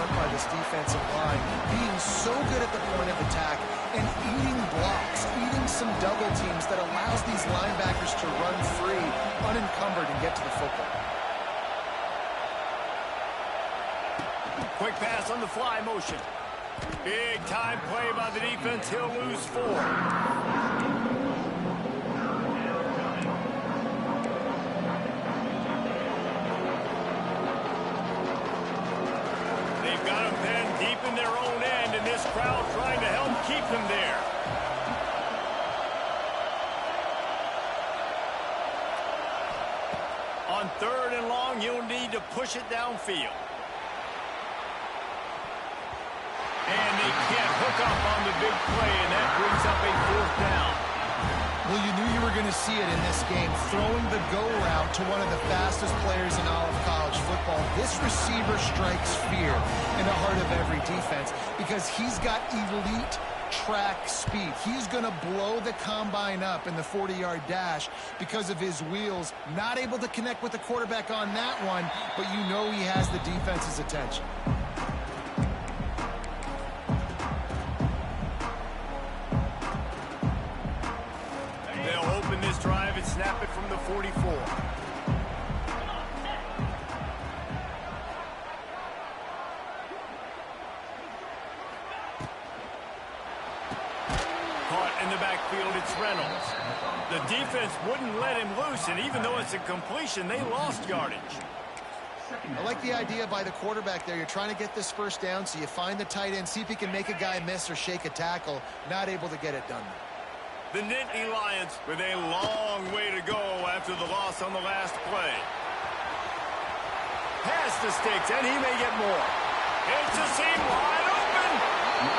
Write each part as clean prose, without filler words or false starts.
front by this defensive line, being so good at the point of attack and eating blocks, eating some double teams that allows these linebackers to run free, unencumbered, and get to the football. Quick pass on the fly motion. Big time play by the defense. He'll lose 4. They've got him pinned deep in their own end, and this crowd trying to help keep him there. On 3rd and long, you'll need to push it downfield. And they can't hook up on the big play, and that brings up a 4th down. Well, you knew you were going to see it in this game, throwing the go route to one of the fastest players in all of college football. This receiver strikes fear in the heart of every defense because he's got elite track speed. He's going to blow the combine up in the 40-yard dash because of his wheels. Not able to connect with the quarterback on that one, but you know he has the defense's attention. Drive and snap it from the 44. Caught in the backfield, it's Reynolds. The defense wouldn't let him loose, and even though it's a completion, they lost yardage. I like the idea by the quarterback there. You're trying to get this first down, so you find the tight end, see if he can make a guy miss or shake a tackle. Not able to get it done. The Nittany Lions with a long way to go after the loss on the last play. Pass the sticks, and he may get more. It's a seam wide open.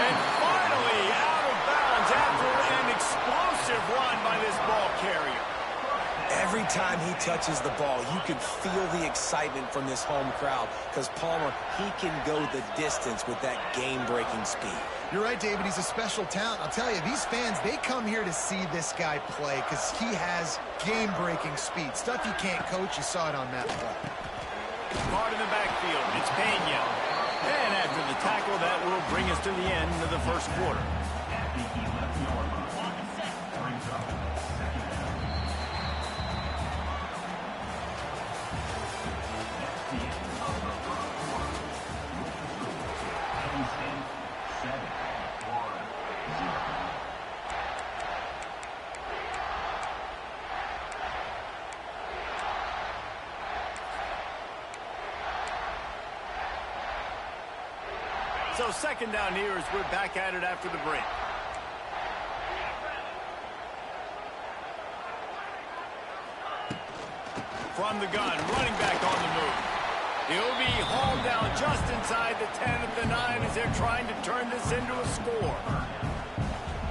And finally out of bounds after an explosive run by this ball carrier. Every time he touches the ball, you can feel the excitement from this home crowd because Palmer, he can go the distance with that game-breaking speed. You're right, David. He's a special talent. I'll tell you, these fans, they come here to see this guy play because he has game-breaking speed. Stuff you can't coach. You saw it on that play. Caught in the backfield. It's Pena. And after the tackle, that will bring us to the end of the first quarter. So 2nd down here as we're back at it after the break. From the gun, running back on the move. He'll be hauled down just inside the 10 at the 9 as they're trying to turn this into a score.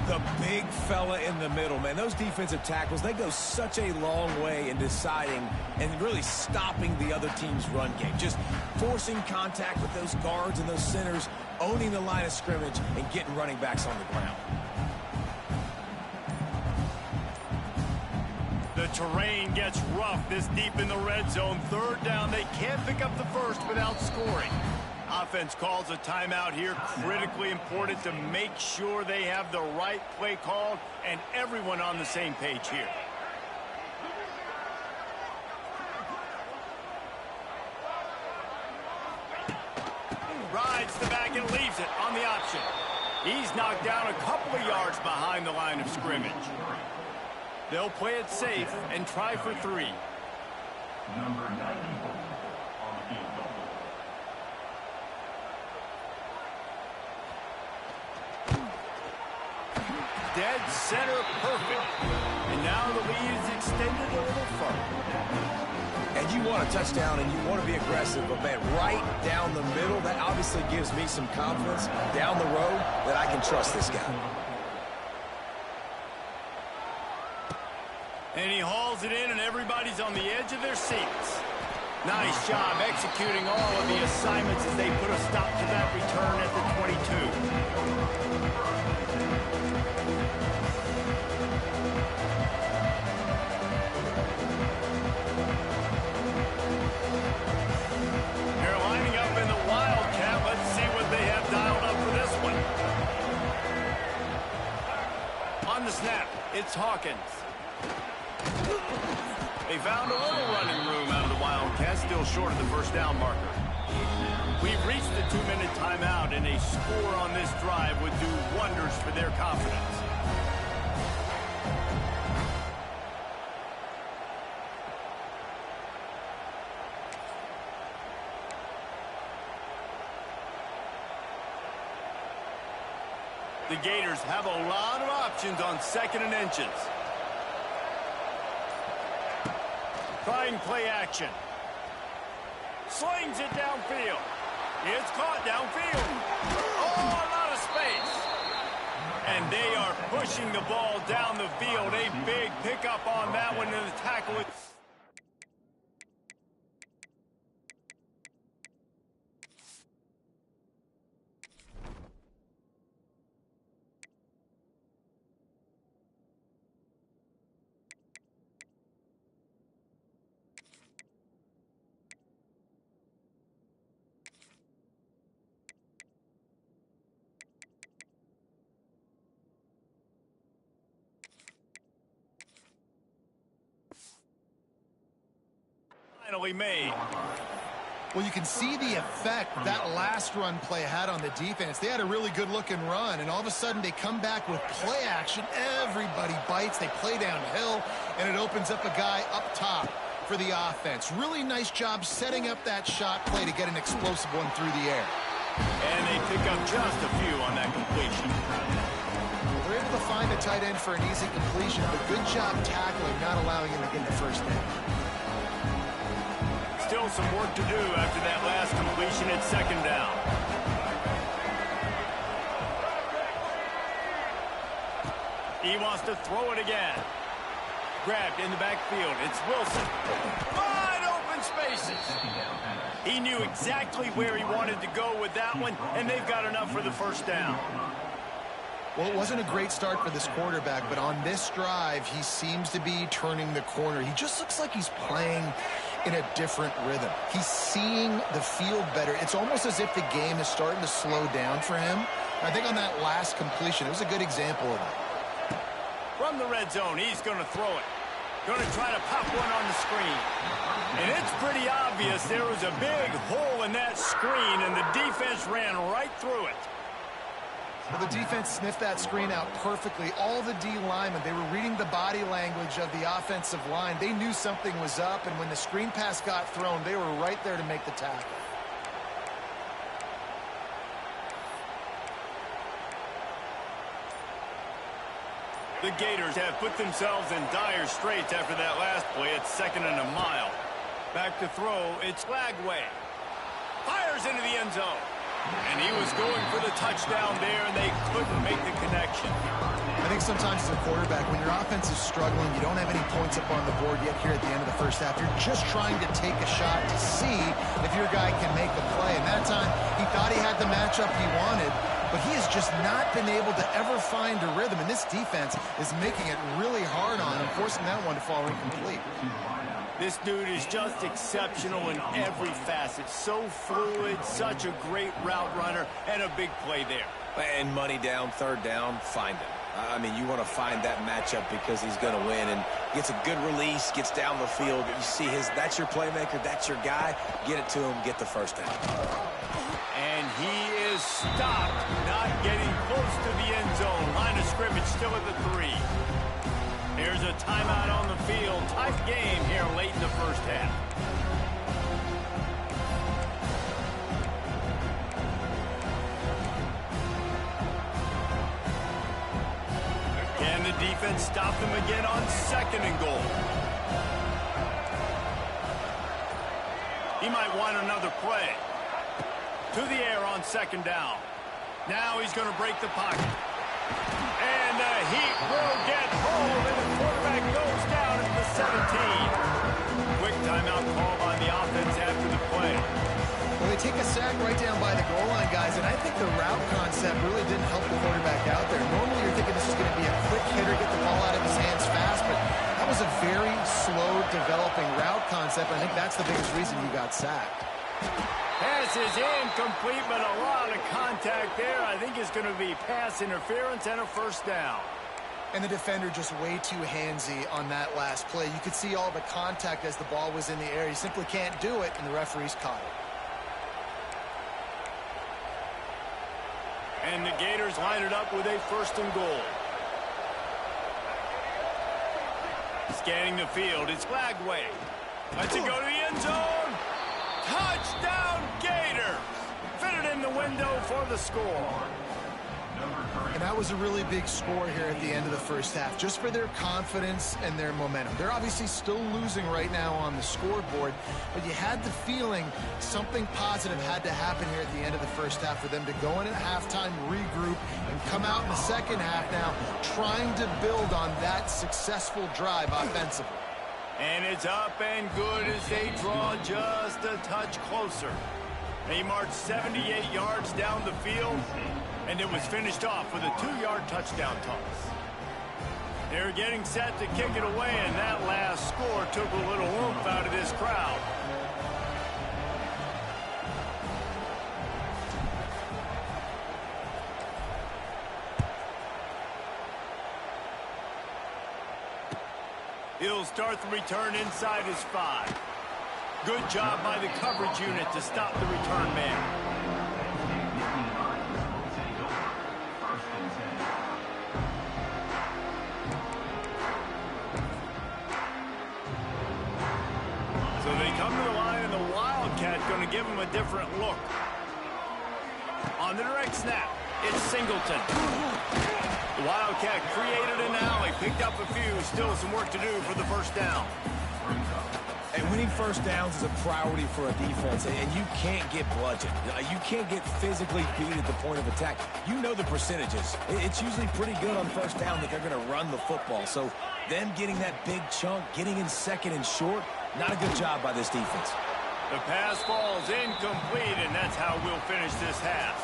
The big fella in the middle, man. Those defensive tackles, they go such a long way in deciding and really stopping the other team's run game. Just forcing contact with those guards and those centers, owning the line of scrimmage, and getting running backs on the ground. The terrain gets rough this deep in the red zone. 3rd down, they can't pick up the first without scoring. Offense calls a timeout here. Critically important to make sure they have the right play called and everyone on the same page here. Rides the back and leaves it on the option. He's knocked down a couple of yards behind the line of scrimmage. They'll play it safe and try for 3. Number 94 on the field goal. Dead center perfect. And now the lead is extended a little further. And you want a touchdown and you want to be aggressive, but man, right down the middle, that obviously gives me some confidence down the road that I can trust this guy. And he hauls it in, and everybody's on the edge of their seats. Nice job executing all of the assignments as they put a stop to that return at the 22. They're lining up in the Wildcat. Let's see It's Hawkins. They found a little running room out of the Wildcats, still short of the first down marker. We've reached the 2-minute timeout, and a score on this drive would do wonders for their confidence. The Gators have a lot of options on 2nd and inches. Trying play action. Slings it downfield. It's caught downfield. Oh, a lot of space. And they are pushing the ball down the field. A big pickup on that one in the tackle. Finally made. Well, you can see the effect that last run play had on the defense. They had a really good-looking run, and all of a sudden they come back with play action. Everybody bites. They play downhill, and it opens up a guy up top for the offense. Really nice job setting up that shot play to get an explosive one through the air. And they pick up just a few on that completion. They're able to find a tight end for an easy completion, but good job tackling, not allowing him to get the first down. Still some work to do after that last completion at 2nd down. He wants to throw it again. Grabbed in the backfield. It's Wilson. Wide open spaces. He knew exactly where he wanted to go with that one, and they've got enough for the first down. Well, it wasn't a great start for this quarterback, but on this drive, he seems to be turning the corner. He just looks like he's playing in a different rhythm. He's seeing the field better. It's almost as if the game is starting to slow down for him. I think on that last completion, it was a good example of that. From the red zone, he's going to throw it. Going to try to pop one on the screen. And it's pretty obvious there was a big hole in that screen, and the defense ran right through it. Well, the defense sniffed that screen out perfectly. All the D linemen, they were reading the body language of the offensive line. They knew something was up, and when the screen pass got thrown, they were right there to make the tackle. The Gators have put themselves in dire straits after that last play at 2nd and a mile. Back to throw, it's Flagway. Fires into the end zone. And he was going for the touchdown there, and they couldn't make the connection. I think sometimes as a quarterback, when your offense is struggling, you don't have any points up on the board yet here at the end of the first half. You're just trying to take a shot to see if your guy can make a play. And that time, he thought he had the matchup he wanted, but he has just not been able to ever find a rhythm. And this defense is making it really hard on him, forcing that one to fall incomplete. This dude is just exceptional in every facet. So fluid, such a great route runner, and a big play there. And money down, 3rd down, find him. I mean, you want to find that matchup because he's going to win, and gets a good release, gets down the field. You see that's your playmaker, that's your guy. Get it to him, get the first down. And he is stopped, not getting close to the end zone. Line of scrimmage still at the 3. Here's a timeout on the field. Tight game here late in the first half. Can the defense stop them again on 2nd and goal? He might want another play. To the air on 2nd down. Now he's going to break the pocket. And the heat will get home, and the quarterback goes down at the 17. Quick timeout call by the offense after the play. Well, they take a sack right down by the goal line, guys, and I think the route concept really didn't help the quarterback out there. Normally you're thinking this is going to be a quick hitter, get the ball out of his hands fast, but that was a very slow developing route concept. I think that's the biggest reason he got sacked. Pass is incomplete, but a lot of contact there. I think it's going to be pass interference and a first down. And the defender just way too handsy on that last play. You could see all the contact as the ball was in the air. He simply can't do it, and the referee's caught it. And the Gators line it up with a 1st and goal. Scanning the field, it's Glagway. Lets it go to the end zone. Touchdown, Gators! Fitted in the window for the score. And that was a really big score here at the end of the first half, just for their confidence and their momentum. They're obviously still losing right now on the scoreboard, but you had the feeling something positive had to happen here at the end of the first half for them to go in at halftime, regroup, and come out in the second half now trying to build on that successful drive offensively. And it's up and good as they draw just a touch closer. They marched 78 yards down the field, and it was finished off with a 2-yard touchdown toss. They're getting set to kick it away, and that last score took a little oomph out of this crowd. He'll start the return inside his 5. Good job by the coverage unit to stop the return man. So they come to the line, and the Wildcat going to give him a different look. On the direct snap, it's Singleton. The Wildcat created an alley, picked up a few, still some work to do for the 1st down. And winning 1st downs is a priority for a defense, and you can't get bludgeoned. You can't get physically beat at the point of attack. You know the percentages. It's usually pretty good on 1st down that they're going to run the football. So them getting that big chunk, getting in 2nd and short, not a good job by this defense. The pass falls incomplete, and that's how we'll finish this half.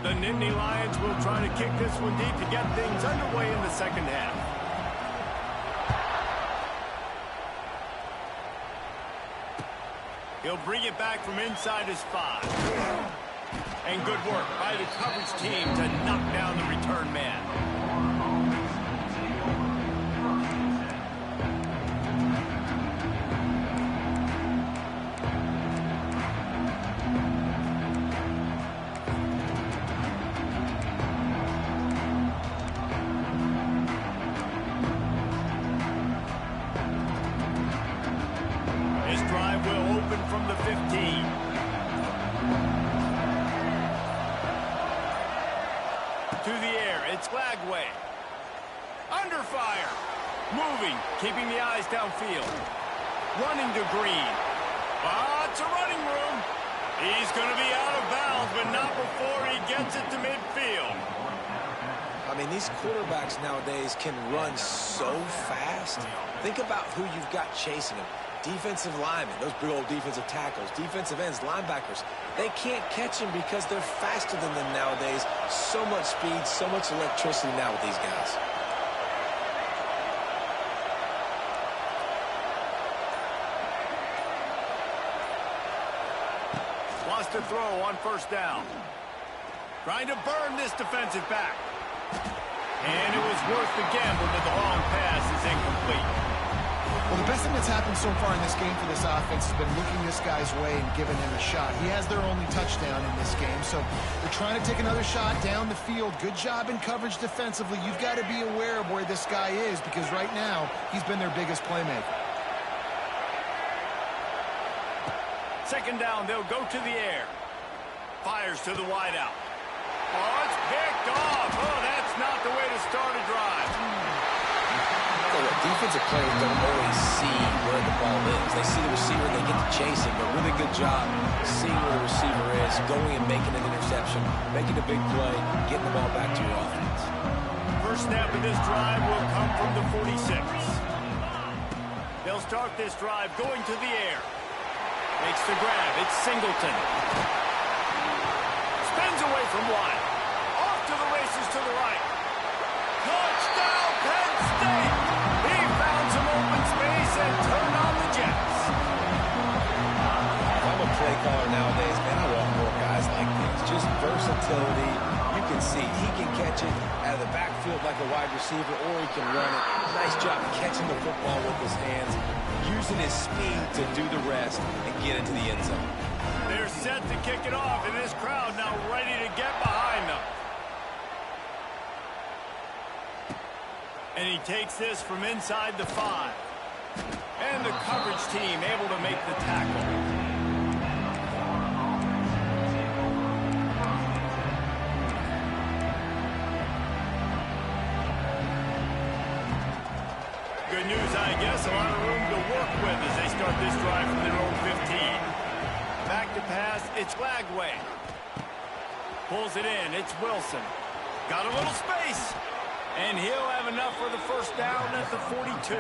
The Nittany Lions will try to kick this one deep to get things underway in the 2nd half. He'll bring it back from inside his 5. And good work by the coverage team to knock down the return man. This drive will open from the 15. To the air, it's Glagway. Under fire. Moving, keeping the eyes downfield. Running to Green. Lots of running room. He's going to be out of bounds, but not before he gets it to midfield. I mean, these quarterbacks nowadays can run so fast. Think about who you've got chasing them. Defensive linemen, those big old defensive tackles, defensive ends, linebackers. They can't catch him because they're faster than them nowadays. So much speed, so much electricity now with these guys. Wants to throw on 1st down. Trying to burn this defensive back. And it was worth the gamble, but the long pass is incomplete. Well, the best thing that's happened so far in this game for this offense has been looking this guy's way and giving him a shot. He has their only touchdown in this game, so they're trying to take another shot down the field. Good job in coverage defensively. You've got to be aware of where this guy is because right now he's been their biggest playmaker. 2nd down, they'll go to the air. Fires to the wideout. Oh, it's picked off. Oh, that's not the way to start a drive. Defensive players don't always see where the ball is. They see the receiver, they get to chase him, but really good job seeing where the receiver is, going and making an interception, making a big play, getting the ball back to your offense. 1st snap of this drive will come from the 46. They'll start this drive going to the air. Makes the grab. It's Singleton. Spins away from one. Off to the races to the right. Touchdown, Penn State! He found some open space and turned on the jet. caller nowadays, man, I want more guys like this. Just versatility. You can see he can catch it out of the backfield like a wide receiver, or he can run it. Nice job catching the football with his hands, using his speed to do the rest and get into the end zone. They're set to kick it off, and this crowd now ready to get behind them. And he takes this from inside the 5. And the coverage team able to make the tackle. Good news, I guess. A lot of room to work with as they start this drive from their own 15. Back to pass. It's Glagway. Pulls it in. It's Wilson. Got a little space. And he'll have enough for the first down at the 42.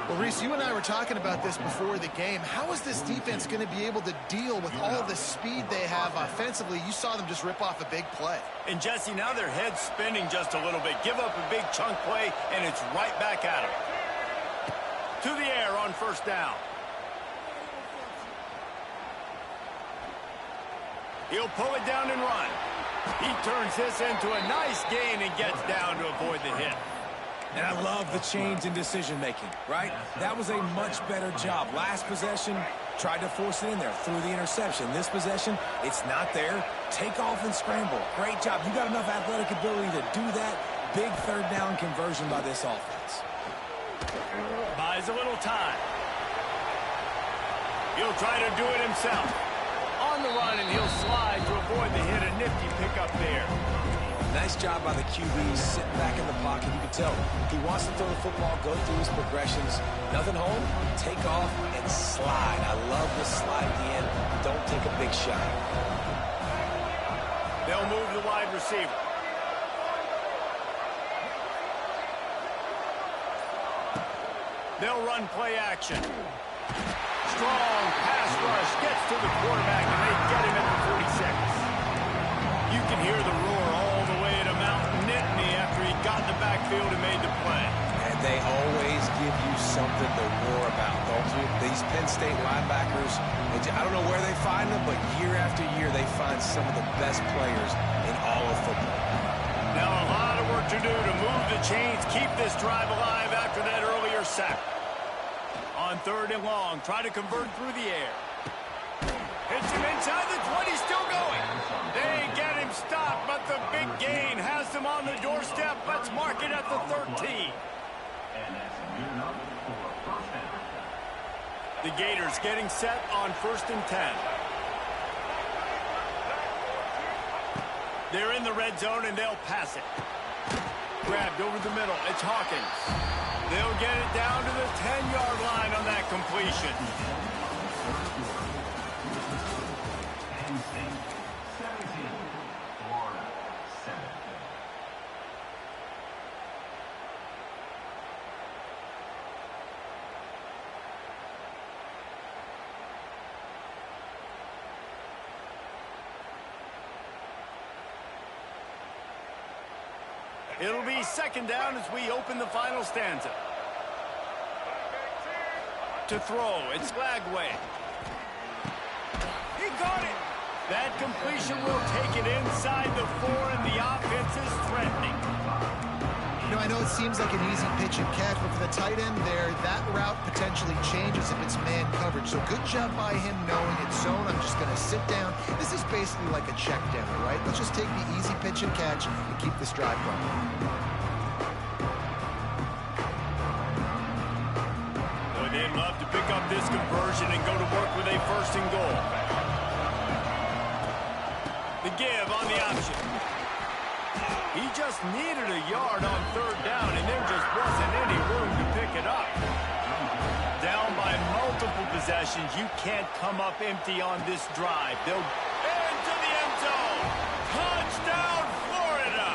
Well, Reese, you and I were talking about this before the game. How is this defense going to be able to deal with all the speed they have offensively? You saw them just rip off a big play. And, Jesse, now their head's spinning just a little bit. Give up a big chunk play, and it's right back at them. To the air on first down. He'll pull it down and run. He turns this into a nice gain and gets down to avoid the hit. And I love the change in decision-making, right? That was a much better job. Last possession, tried to force it in there, threw the interception. This possession, it's not there. Take off and scramble. Great job. You got enough athletic ability to do that. Big third down conversion by this offense. Buys a little time. He'll try to do it himself. On the run, and he'll slide to avoid the hit. A nifty pickup there. Nice job by the QB, sitting back in the pocket. You can tell he wants to throw the football, go through his progressions. Nothing home, take off, and slide. I love the slide in. Don't take a big shot. They'll move the wide receiver. They'll run play action. Strong pass rush gets to the quarterback, and they get him at the 40 seconds. You can hear the roar all the way to Mount Nittany after he got in the backfield and made the play. And they always give you something to roar about, don't you? These Penn State linebackers, I don't know where they find them, but year after year they find some of the best players in all of football. Now a lot of work to do to move the chains, keep this drive alive after that earlier sack. On third and long, try to convert through the air. Hits him inside the 20, still going. They get him stopped, but the big gain has them on the doorstep. Let's mark it at the 13. The Gators getting set on 1st and 10. They're in the red zone, and they'll pass it. Grabbed over the middle. It's Hawkins. They'll get it down to the 10-yard line on that completion. It'll be second down as we open the final stanza. To throw, it's Glagway. He got it. That completion will take it inside the 4, and the offense is threatening. You know, I know it seems like an easy pitch and catch, but for the tight end there, that route potentially changes if it's man coverage. So good job by him knowing it's zone. I'm just going to sit down. This is basically like a check down, right? Let's just take the easy pitch and catch and keep this drive going. Well, they'd love to pick up this conversion and go to work with a 1st and goal. The give on the option. He just needed a yard on third down, and there just wasn't any room to pick it up. Down by multiple possessions, you can't come up empty on this drive. They'll into the end zone. Touchdown, Florida!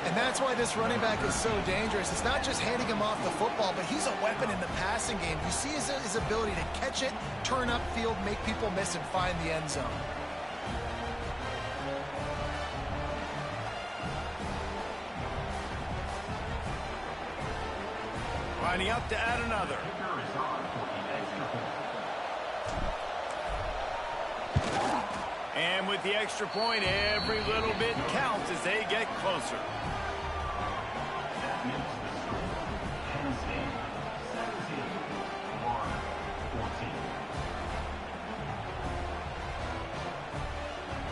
And that's why this running back is so dangerous. It's not just handing him off the football, but he's a weapon in the passing game. You see his ability to catch it, turn upfield, make people miss, and find the end zone. Lining up to add another. And with the extra point, every little bit counts as they get closer. That makes the score. Penn State 17, Florida 14.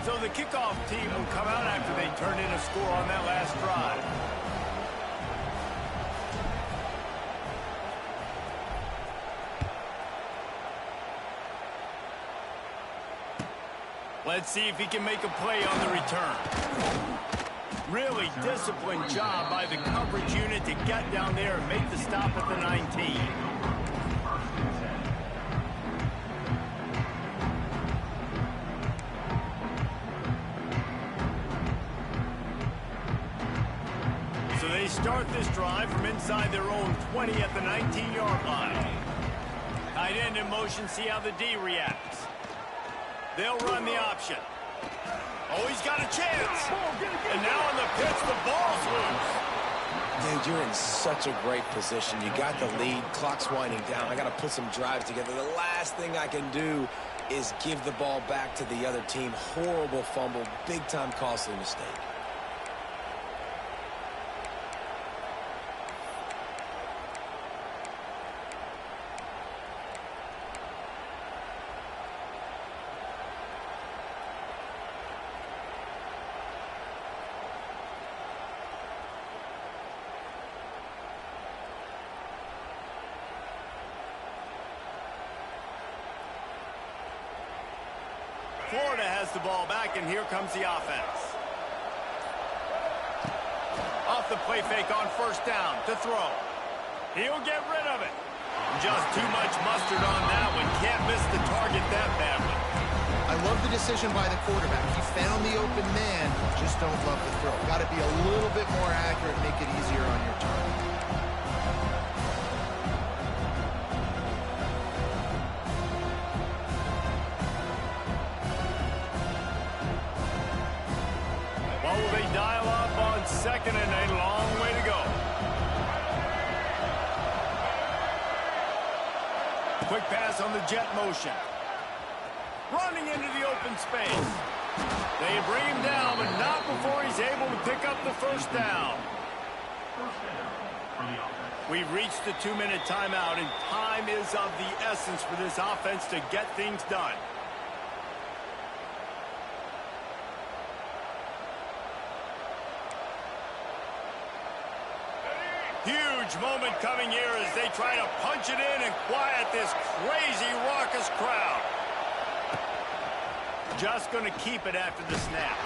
So the kickoff team will come out after they turn in a score on that last drive. Let's see if he can make a play on the return. Really disciplined job by the coverage unit to get down there and make the stop at the 19. So they start this drive from inside their own 20 at the 19-yard line. Tight end in motion, see how the D reacts. They'll run the option. Oh, he's got a chance. And now in the pitch, the ball's loose. Dude, you're in such a great position. You got the lead. Clock's winding down. I got to put some drives together. The last thing I can do is give the ball back to the other team. Horrible fumble. Big-time costly mistake. Florida has the ball back, and here comes the offense. Off the play fake on first down to throw. He'll get rid of it. Just too much mustard on that one. Can't miss the target that badly. I love the decision by the quarterback. He found the open man, just don't love the throw. Got to be a little bit more accurate, make it easier on your target. What will they dial up on second and a long way to go? Quick pass on the jet motion. Running into the open space. They bring him down, but not before he's able to pick up the first down. We've reached the 2-minute timeout, and time is of the essence for this offense to get things done. Huge moment coming here as they try to punch it in and quiet this crazy, raucous crowd. Just going to keep it after the snap.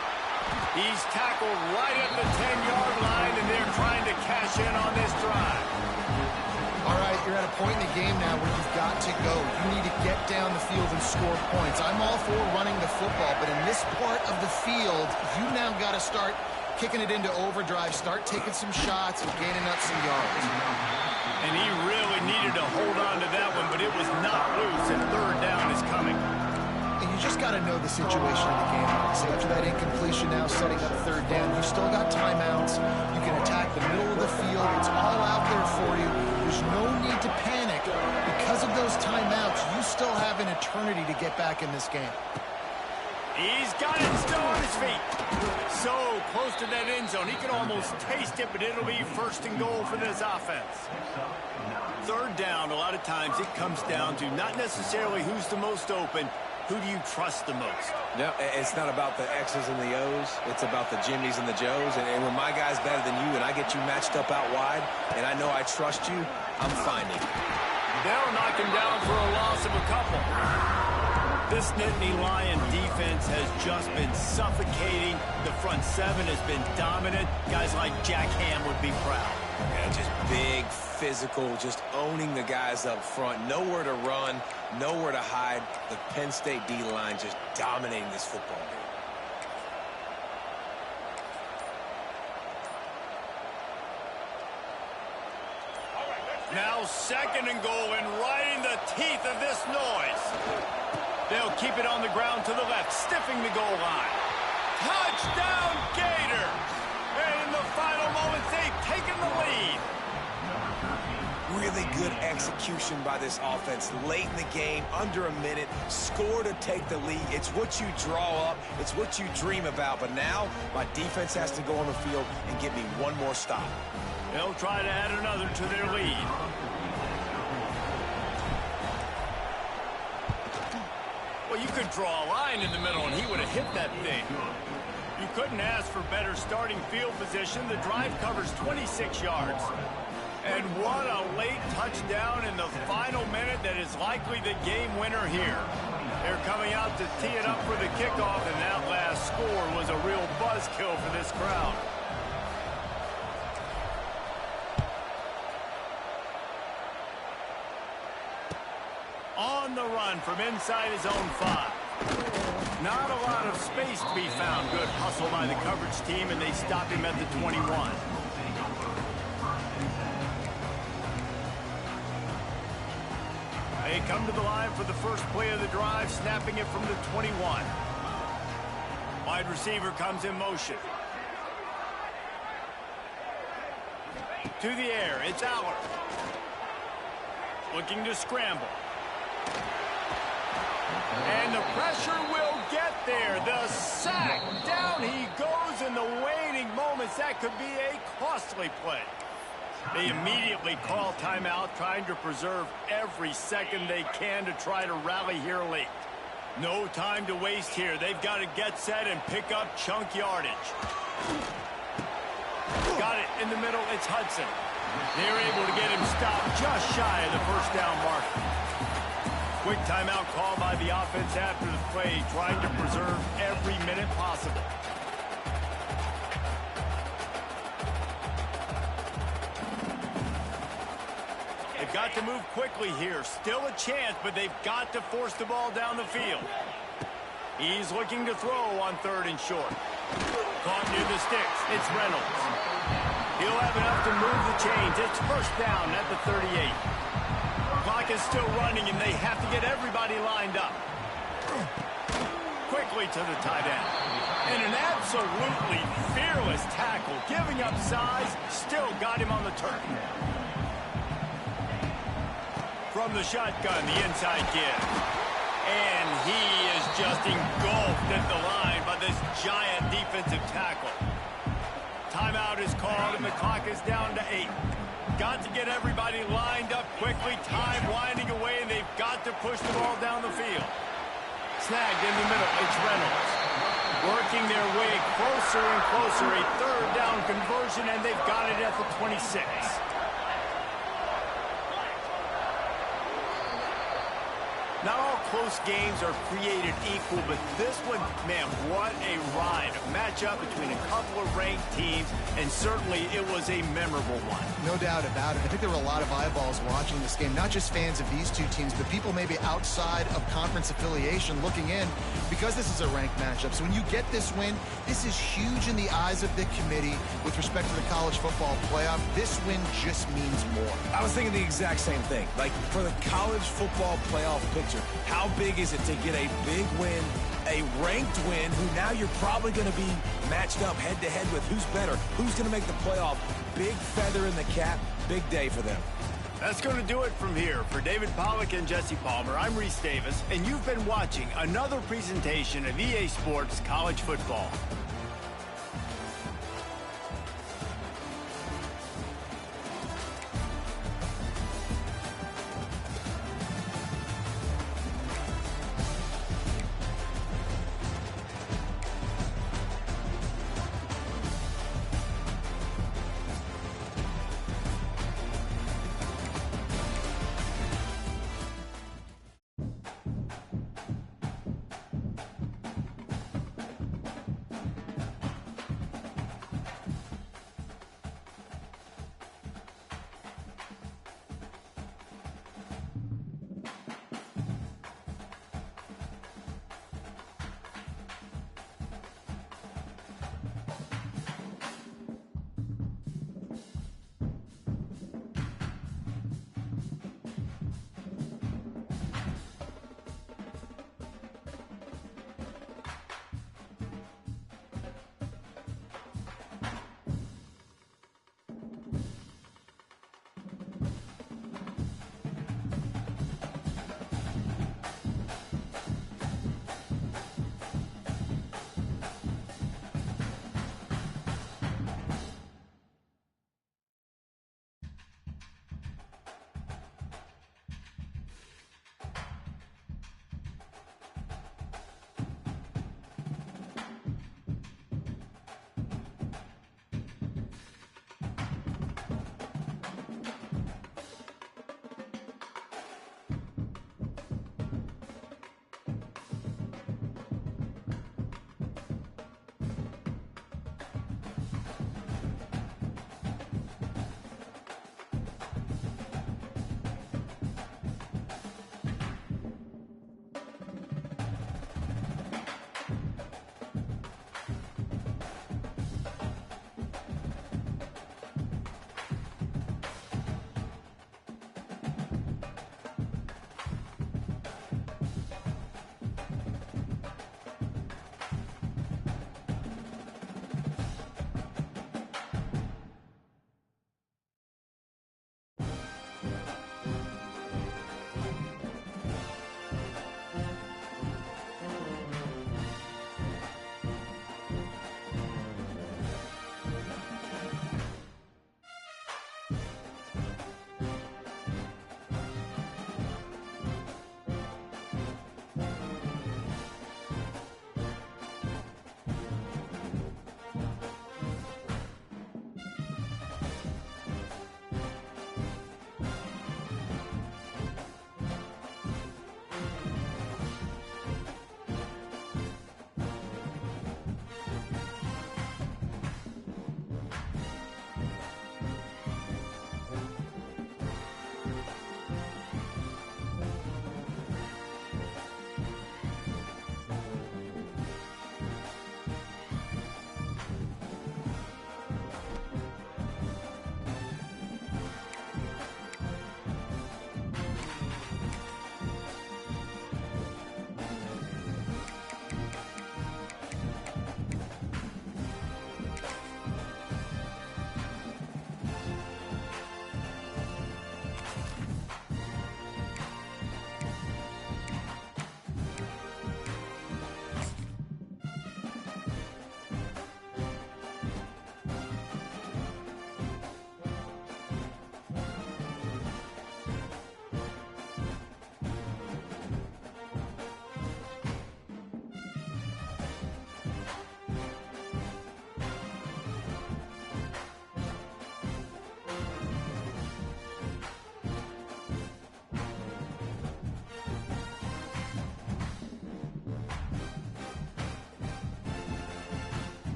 He's tackled right at the 10-yard line, and they're trying to cash in on this drive. All right, you're at a point in the game now where you've got to go. You need to get down the field and score points. I'm all for running the football, but in this part of the field, you now got to start kicking it into overdrive, start taking some shots and gaining up some yards. And he really needed to hold on to that one, but it was not loose, and third down is coming. And you just got to know the situation in the game. So after that incompletion now setting up third down, you still got timeouts. You can attack the middle of the field. It's all out there for you. There's no need to panic. Because of those timeouts, you still have an eternity to get back in this game. He's got it still on his feet. So close to that end zone. He can almost taste it, but it'll be first and goal for this offense. Third down, a lot of times it comes down to not necessarily who's the most open, who do you trust the most? No, it's not about the X's and the O's. It's about the Jimmies and the Joes. And when my guy's better than you and I get you matched up out wide and I know I trust you, I'm finding. They'll knock him down for a loss of a couple. This Nittany Lion defense has just been suffocating. The front seven has been dominant. Guys like Jack Ham would be proud. Yeah, just big, physical, just owning the guys up front. Nowhere to run, nowhere to hide. The Penn State D-line just dominating this football game. Now second and goal, and right in the teeth of this noise. They'll keep it on the ground to the left, stiffing the goal line. Touchdown, Gators! And in the final moments, they've taken the lead. Really good execution by this offense late in the game, under a minute, score to take the lead. It's what you draw up, it's what you dream about, but now my defense has to go on the field and get me one more stop. They'll try to add another to their lead. Well, you could draw a line in the middle and he would have hit that thing. You couldn't ask for better starting field position. The drive covers 26 yards. And what a late touchdown in the final minute that is likely the game winner here. They're coming out to tee it up for the kickoff, and that last score was a real buzzkill for this crowd. On the run from inside his own 5. Not a lot of space to be found. Good hustle by the coverage team, and they stop him at the 21. They come to the line for the first play of the drive, snapping it from the 21. Wide receiver comes in motion. To the air, it's Aller. Looking to scramble. And the pressure will get there. The sack. Down he goes in the waning moments. That could be a costly play. They immediately call timeout, trying to preserve every second they can to try to rally here late. No time to waste here. They've got to get set and pick up chunk yardage. Got it in the middle. It's Hudson. They're able to get him stopped just shy of the first down mark. Quick timeout call by the offense after the play, trying to preserve every minute possible. They've got to move quickly here. Still a chance, but they've got to force the ball down the field. He's looking to throw on 3rd and short. Caught near the sticks. It's Reynolds. He'll have enough to move the chains. It's first down at the 38. Clock is still running, and they have to get everybody lined up. Quickly to the tight end. And an absolutely fearless tackle. Giving up size, still got him on the turn. From the shotgun, the inside give. And he is just engulfed at the line by this giant defensive tackle. Timeout is called, and the clock is down to 8. Got to get everybody lined up quickly. Time winding away, and they've got to push the ball down the field. Snagged in the middle. It's Reynolds. Working their way closer and closer. A 3rd down conversion, and they've got it at the 26. Not all close games are created equal, but this one, man, what a ride. A matchup between a couple of ranked teams, and certainly it was a memorable one. No doubt about it. I think there were a lot of eyeballs watching this game, not just fans of these two teams, but people maybe outside of conference affiliation looking in, because this is a ranked matchup. So when you get this win, this is huge in the eyes of the committee with respect to the college football playoff. This win just means more. I was thinking the exact same thing. Like, for the college football playoff picture, how big is it to get a big win, a ranked win, who now you're probably going to be matched up head-to-head with who's better, who's going to make the playoff. Big feather in the cap, big day for them. That's going to do it from here. For David Pollack and Jesse Palmer, I'm Reese Davis, and you've been watching another presentation of EA Sports College Football.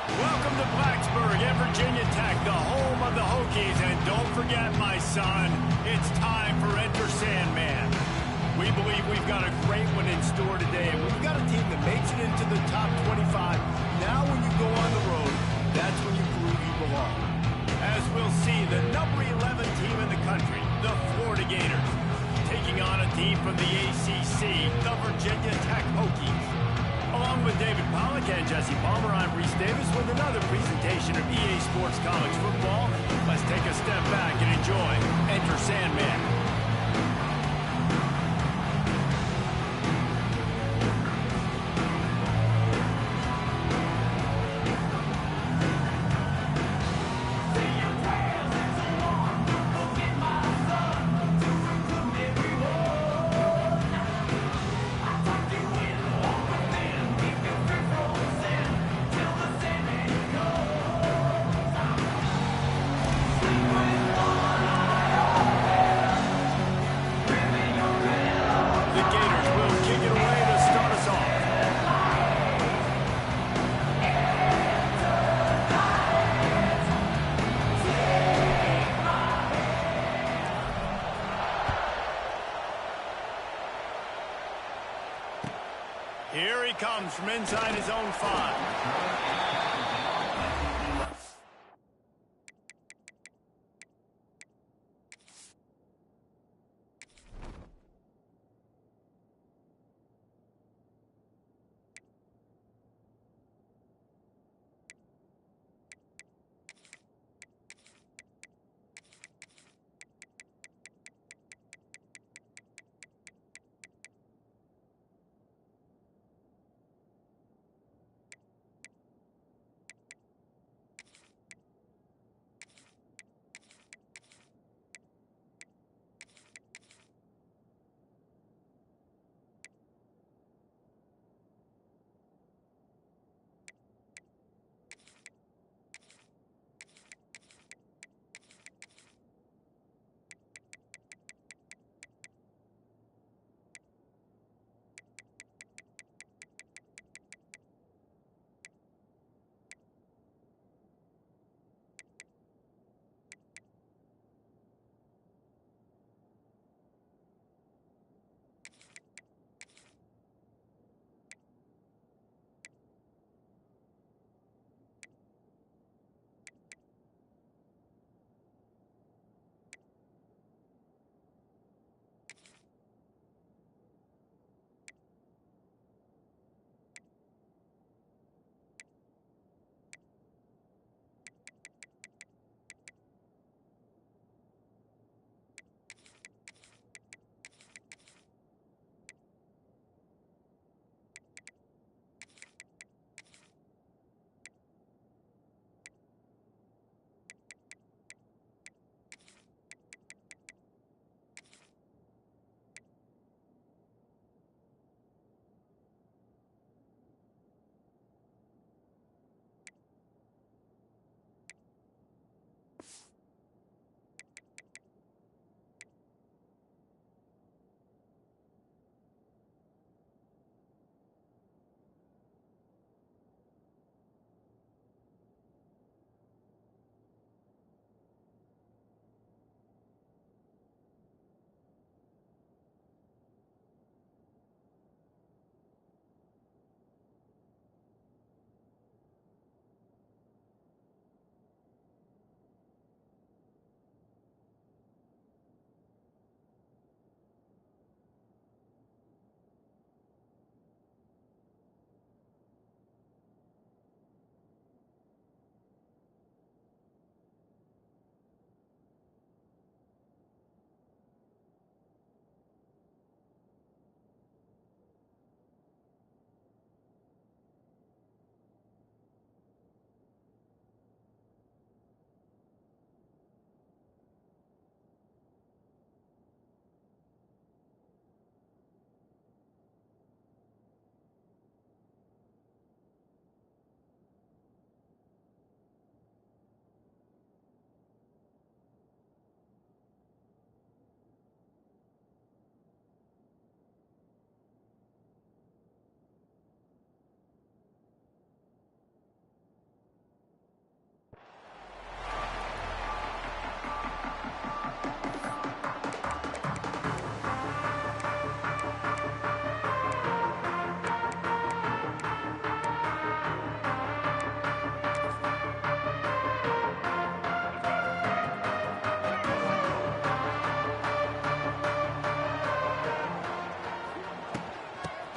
Welcome to Blacksburg at Virginia Tech, the home of the Hokies. And don't forget, my son, it's time for Enter Sandman. We believe we've got a great one in store today, and we've got a team that makes it into the top 25. Now when you go on the road, that's when you prove you belong. As we'll see, the number 11 team in the country, the Florida Gators, taking on a team from the ACC, the Virginia Tech Hokies. Along with David Pollack and Jesse Palmer, I'm Reese Davis with another presentation of EA Sports College Football. Let's take a step back and enjoy Enter Sandman. Here he comes from inside his own 5.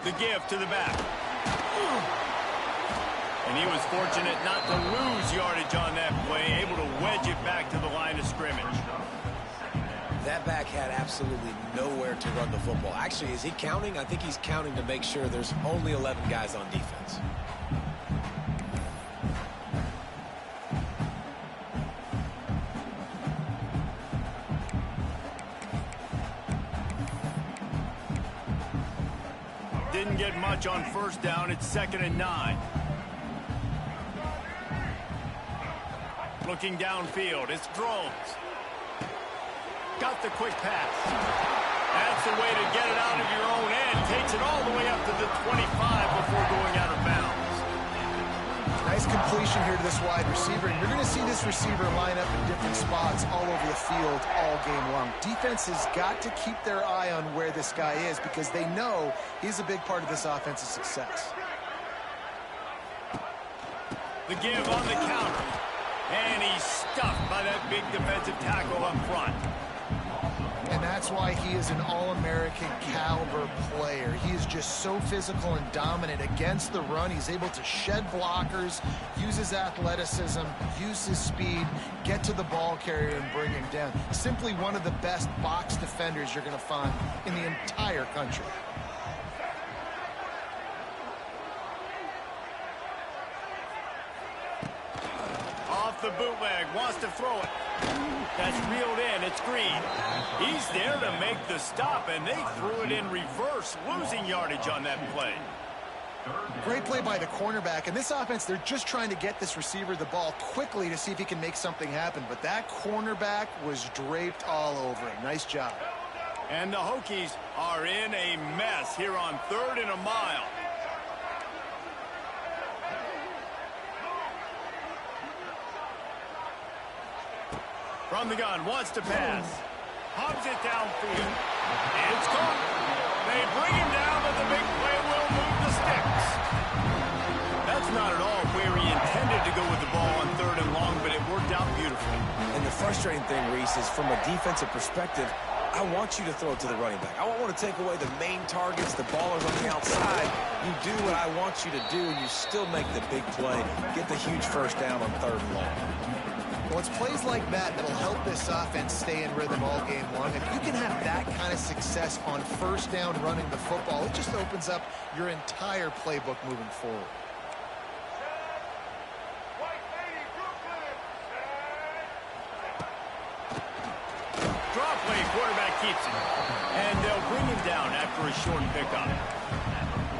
The give to the back. And he was fortunate not to lose yardage on that play, able to wedge it back to the line of scrimmage. That back had absolutely nowhere to run the football. Actually, is he counting? I think he's counting to make sure there's only 11 guys on defense. Didn't get much on first down. It's 2nd and 9. Looking downfield. It's throws. Got the quick pass. That's the way to get it out of your own end. Takes it all the way up to the 25 before going out of bounds. Nice completion here to this wide receiver. And you're going to see this receiver line up in different spots all over the field all game long. Defense has got to keep their eye on where this guy is because they know he's a big part of this offense's success. The give on the counter. And he's stuffed by that big defensive tackle up front. And that's why he is an All-American caliber player. He is just so physical and dominant against the run. He's able to shed blockers, use his athleticism, use his speed, get to the ball carrier and bring him down. Simply one of the best box defenders you're going to find in the entire country. Off the bootleg, wants to throw it. That's reeled in, it's Green. He's there to make the stop, and they threw it in reverse, losing yardage on that play. Great play by the cornerback. In this offense, they're just trying to get this receiver the ball quickly to see if he can make something happen. But that cornerback was draped all over him. Nice job. And the Hokies are in a mess here on 3rd and a mile. From the gun, wants to pass. Hubs it downfield. It's caught. They bring him down, but the big play will move the sticks. That's not at all where he intended to go with the ball on 3rd and long, but it worked out beautifully. And the frustrating thing, Reese, is from a defensive perspective, I want you to throw it to the running back. I don't want to take away the main targets, the ballers on the outside. You do what I want you to do, and you still make the big play, get the huge first down on 3rd and long. Well, it's plays like that that'll help this offense stay in rhythm all game long. If you can have that kind of success on first down running the football, it just opens up your entire playbook moving forward. Draw play, quarterback keeps it. And they'll bring him down after a short pickup.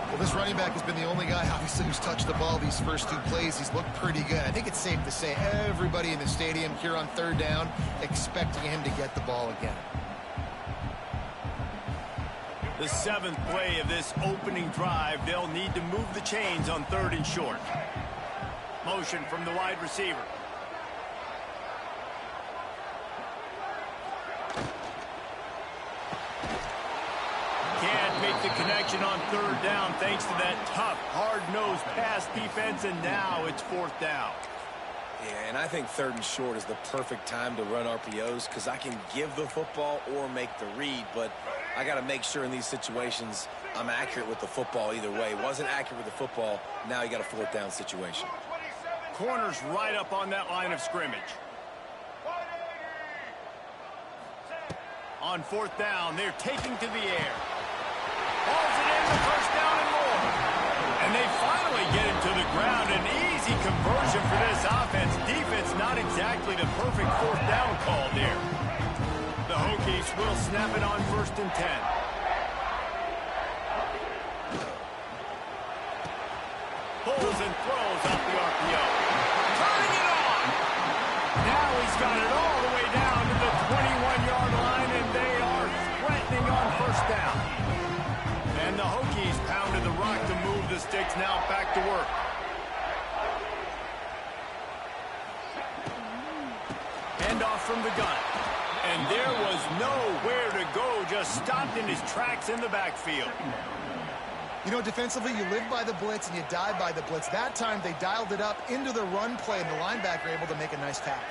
Well, this running back has been the only guy, obviously, who's touched the ball these first 2 plays. He's looked pretty good. I think it's safe to say everybody in the stadium here on 3rd down expecting him to get the ball again. The 7th play of this opening drive, they'll need to move the chains on 3rd and short. Motion from the wide receiver. Can't make the connection on 3rd down thanks to that tough, hard-nosed pass defense, and now it's 4th down. Yeah, and I think 3rd and short is the perfect time to run RPOs because I can give the football or make the read, but I got to make sure in these situations I'm accurate with the football either way. Wasn't accurate with the football, now you got a 4th down situation. Corner's right up on that line of scrimmage. On 4th down, they're taking to the air. Hauls it in the first down and more. And they finally get him to the ground. An easy conversion for this offense. Defense not exactly the perfect 4th down call there. The Hokies will snap it on 1st and 10. Pulls and throws off the RPO. Turning it on. Now he's got it all the way down to the 21-yard line, and they are threatening on 1st down. And the Hokies pounded the rock to move the sticks, now back to work. Handoff from the gun. And there was nowhere to go, just stopped in his tracks in the backfield. You know, defensively, you live by the blitz and you die by the blitz. That time, they dialed it up into the run play, and the linebacker able to make a nice tackle.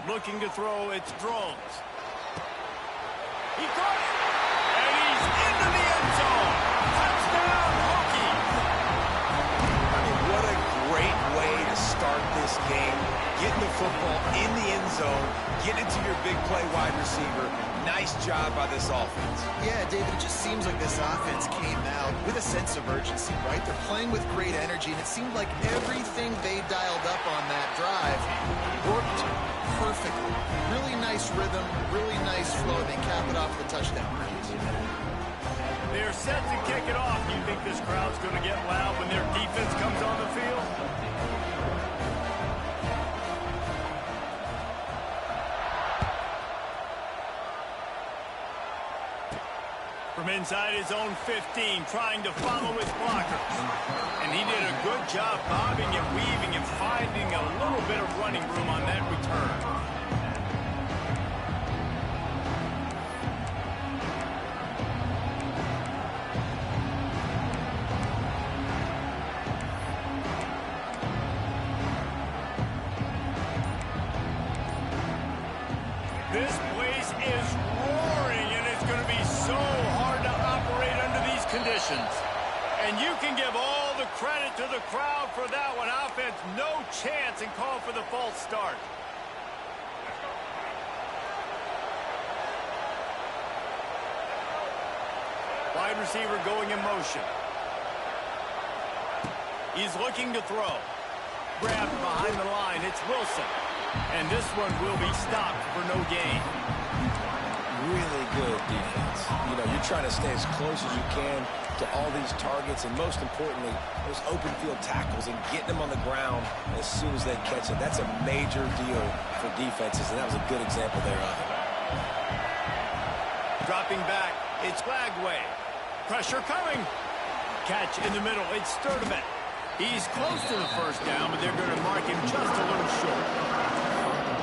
Looking to throw, it's Drones. He caught it, and he's into the end zone. Touchdown, Hokies. I mean, what a great way to start this game. Getting the football in the end zone, getting it to your big play wide receiver. Nice job by this offense. Yeah, David, it just seems like this offense came out with a sense of urgency, right? They're playing with great energy, and it seemed like everything they dialed up on that drive worked perfectly. Really nice rhythm, really nice flow, and they cap it off with a touchdown. They're set to kick it off. Do you think this crowd's going to get loud when their defense comes on the field? From inside his own 15, trying to follow his blockers. And he did a good job bobbing and weaving and finding a little bit of running room on that return. This place is roaring, and it's going to be so hard to operate under these conditions. And you can give all the credit to the crowd for that one. Offense, no chance, and call for the false start. Wide receiver going in motion. He's looking to throw. Grabbed behind the line. It's Wilson. And this one will be stopped for no gain. Really good defense. You know, you're trying to stay as close as you can to all these targets, and most importantly, those open field tackles and getting them on the ground as soon as they catch it. That's a major deal for defenses, and that was a good example there of it. Dropping back, it's Lagway. Pressure coming. Catch in the middle, it's Sturdivant. He's close to the first down, but they're going to mark him just a little short.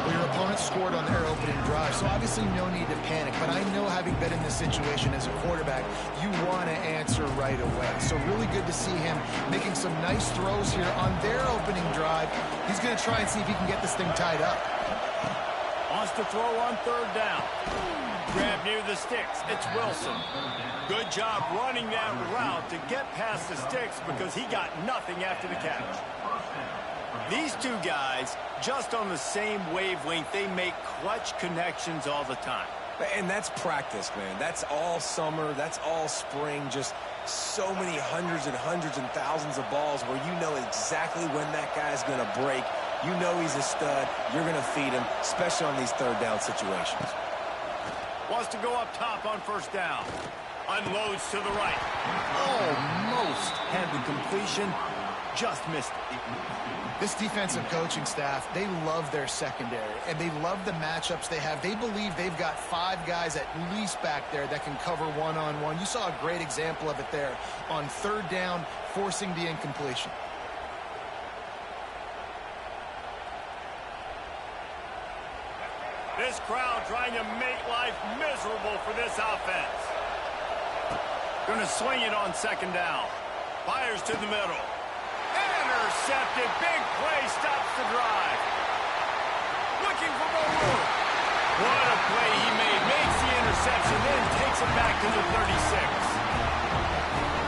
Well, your opponent scored on their opening drive, so obviously no need to panic. But I know, having been in this situation as a quarterback, you want to answer right away. So really good to see him making some nice throws here on their opening drive. He's going to try and see if he can get this thing tied up. Wants to throw on third down. Grab near the sticks. It's Wilson. Good job running that route to get past the sticks because he got nothing after the catch. These two guys, just on the same wavelength, they make clutch connections all the time. And that's practice, man. That's all summer. That's all spring. Just so many hundreds and thousands of balls where you know exactly when that guy's going to break. You know he's a stud. You're going to feed him, especially on these third down situations. Wants to go up top on first down. Unloads to the right. Almost had the completion. Just missed it. This defensive coaching staff, they love their secondary, and they love the matchups they have. They believe they've got 5 guys at least back there that can cover one-on-one. You saw a great example of it there on third down, forcing the incompletion. This crowd trying to make life miserable for this offense. Going to swing it on second down. Fires to the middle. Intercepted. Big play. Stops the drive. Looking for more room. What a play he made. Makes the interception, then takes it back to the 36.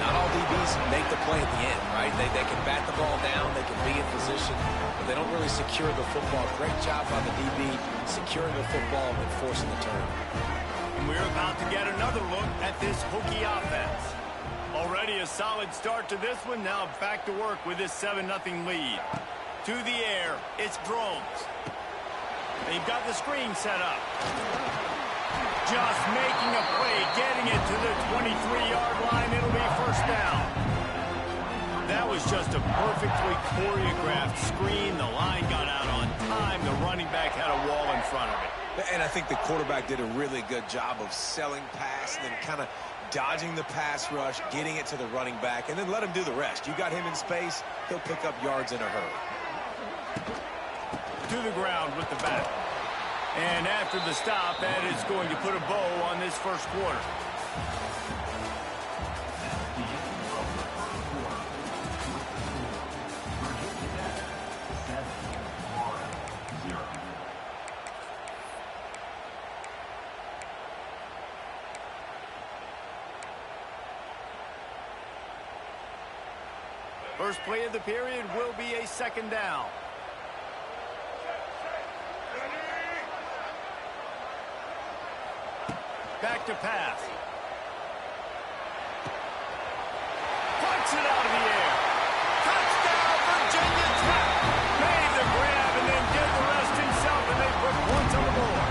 Not all DBs make the play at the end, right? They can bat the ball down. They can be in position, but they don't really secure the football. Great job by the DB securing the football and forcing the turnover. And we're about to get another look at this Hokie offense. Already a solid start to this one. Now back to work with this 7-0 lead. To the air, it's Drones. They've got the screen set up. Just making a play, getting it to the 23-yard line. It'll be first down. That was just a perfectly choreographed screen. The line got out on time. The running back had a wall in front of it. And I think the quarterback did a really good job of selling pass and then kind of dodging the pass rush, getting it to the running back, and then let him do the rest. You got him in space, he'll pick up yards in a hurry. To the ground with the bat. And after the stop, that is going to put a bow on this first quarter. First play of the period will be a second down. Back to pass. Puts it out of the air. Touchdown, Virginia Tech. Made the grab and then did the rest himself, and they put points on the board.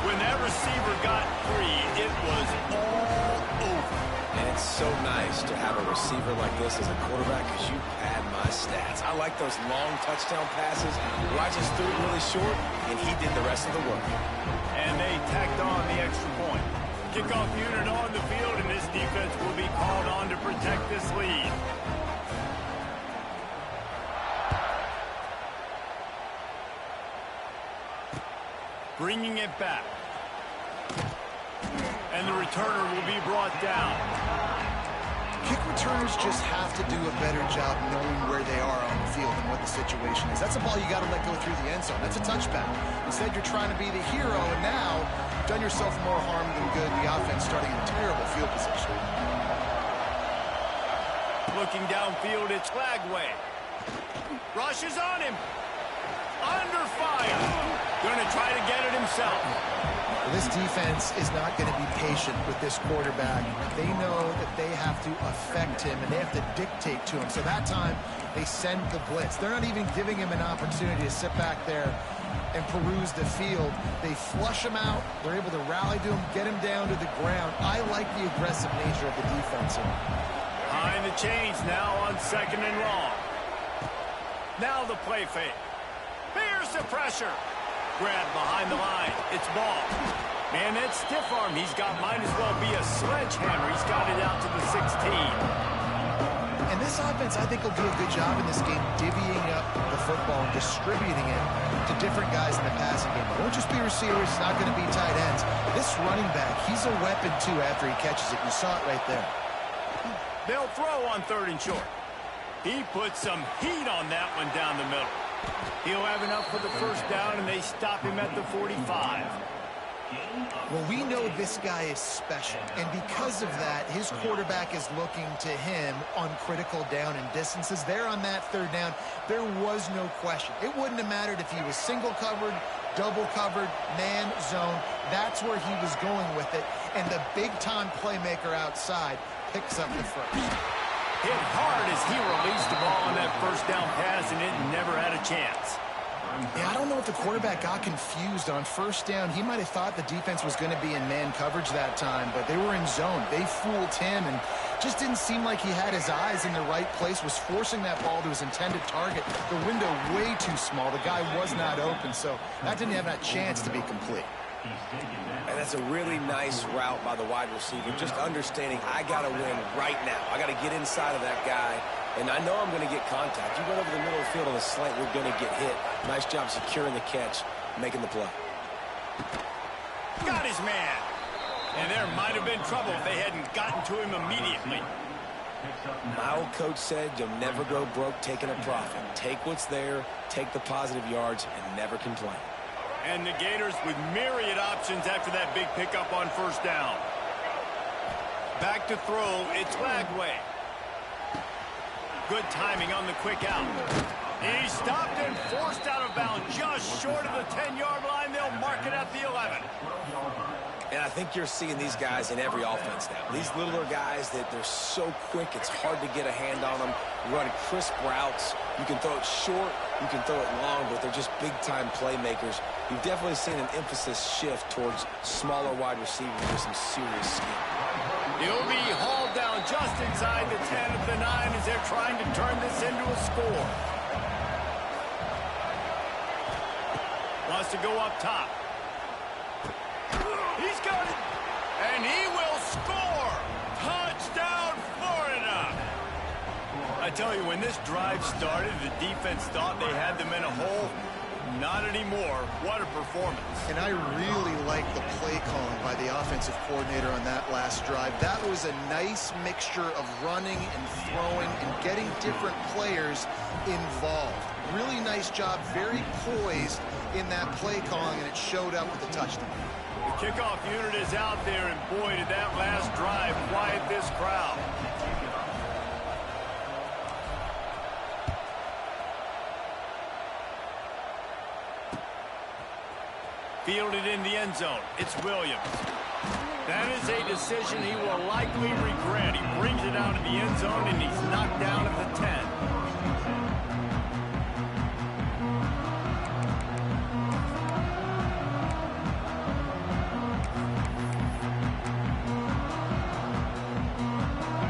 When that receiver got free, it was all over. And it's so nice to have a receiver like this as a quarterback because you pad my stats. I like those long touchdown passes where I just threw it really short, and he did the rest of the work. And they tacked on the extra point. Kickoff unit on the field, and this defense will be called on to protect this lead. Bringing it back. And the returner will be brought down. Kick returners just have to do a better job knowing where they are on the field and what the situation is. That's a ball you got to let go through the end zone. That's a touchback. Instead, you're trying to be the hero, and now you've done yourself more harm than good. The offense starting in terrible field position. Looking downfield, it's Flagway. Rushes on him. Under fire. Going to try to get it himself. This defense is not going to be patient with this quarterback. They know that they have to affect him, and they have to dictate to him. So that time, they send the blitz. They're not even giving him an opportunity to sit back there and peruse the field. They flush him out. They're able to rally to him, get him down to the ground. I like the aggressive nature of the defense here. Behind the chains now on second and long. Now the play fake. Here's the pressure. Grab behind the line. It's ball. Man, that stiff arm he's got might as well be a sledgehammer. He's got it out to the 16. And this offense, I think, will do a good job in this game divvying up the football and distributing it to different guys in the passing game. It won't just be receivers. It's not going to be tight ends. This running back, he's a weapon, too, after he catches it. You saw it right there. They'll throw on third and short. He put some heat on that one down the middle. He'll have enough for the first down, and they stop him at the 45. Well, we know this guy is special, and because of that, his quarterback is looking to him on critical down and distances. There on that third down, there was no question. It wouldn't have mattered if he was single covered, double covered, man, zone. That's where he was going with it, and the big-time playmaker outside picks up the first. Hit hard as he released the ball on that first down pass, and it never had a chance. Yeah, I don't know if the quarterback got confused on first down. He might have thought the defense was going to be in man coverage that time, but they were in zone. They fooled him and just didn't seem like he had his eyes in the right place, was forcing that ball to his intended target. The window way too small. The guy was not open, so that didn't have that chance to be complete. And that's a really nice route by the wide receiver, just understanding I got to win right now. I got to get inside of that guy, and I know I'm going to get contact. You run over the middle of the field on a slant, you're going to get hit. Nice job securing the catch, making the play. Got his man. And there might have been trouble if they hadn't gotten to him immediately. My old coach said you'll never go broke taking a profit. Take what's there, take the positive yards, and never complain. And the Gators with myriad options after that big pickup on first down. Back to throw, it's Flagway. Good timing on the quick out. He stopped and forced out of bounds just short of the 10-yard line. They'll mark it at the 11. And I think you're seeing these guys in every offense now. These littler guys that they're so quick, it's hard to get a hand on them. Run crisp routes. You can throw it short, you can throw it long, but they're just big-time playmakers. You've definitely seen an emphasis shift towards smaller wide receivers with some serious skill. He'll be hauled down just inside the 10 of the 9 as they're trying to turn this into a score. Wants to go up top. He's got it, and he will score. Touchdown, Florida. I tell you, when this drive started, the defense thought they had them in a hole. Not anymore. What a performance. And I really like the play calling by the offensive coordinator on that last drive. That was a nice mixture of running and throwing and getting different players involved. Really nice job, very poised in that play calling, and it showed up with the touchdown. The kickoff unit is out there, and boy, did that last drive quiet this crowd. Fielded in the end zone. It's Williams. That is a decision he will likely regret. He brings it out in the end zone, and he's knocked down at the 10.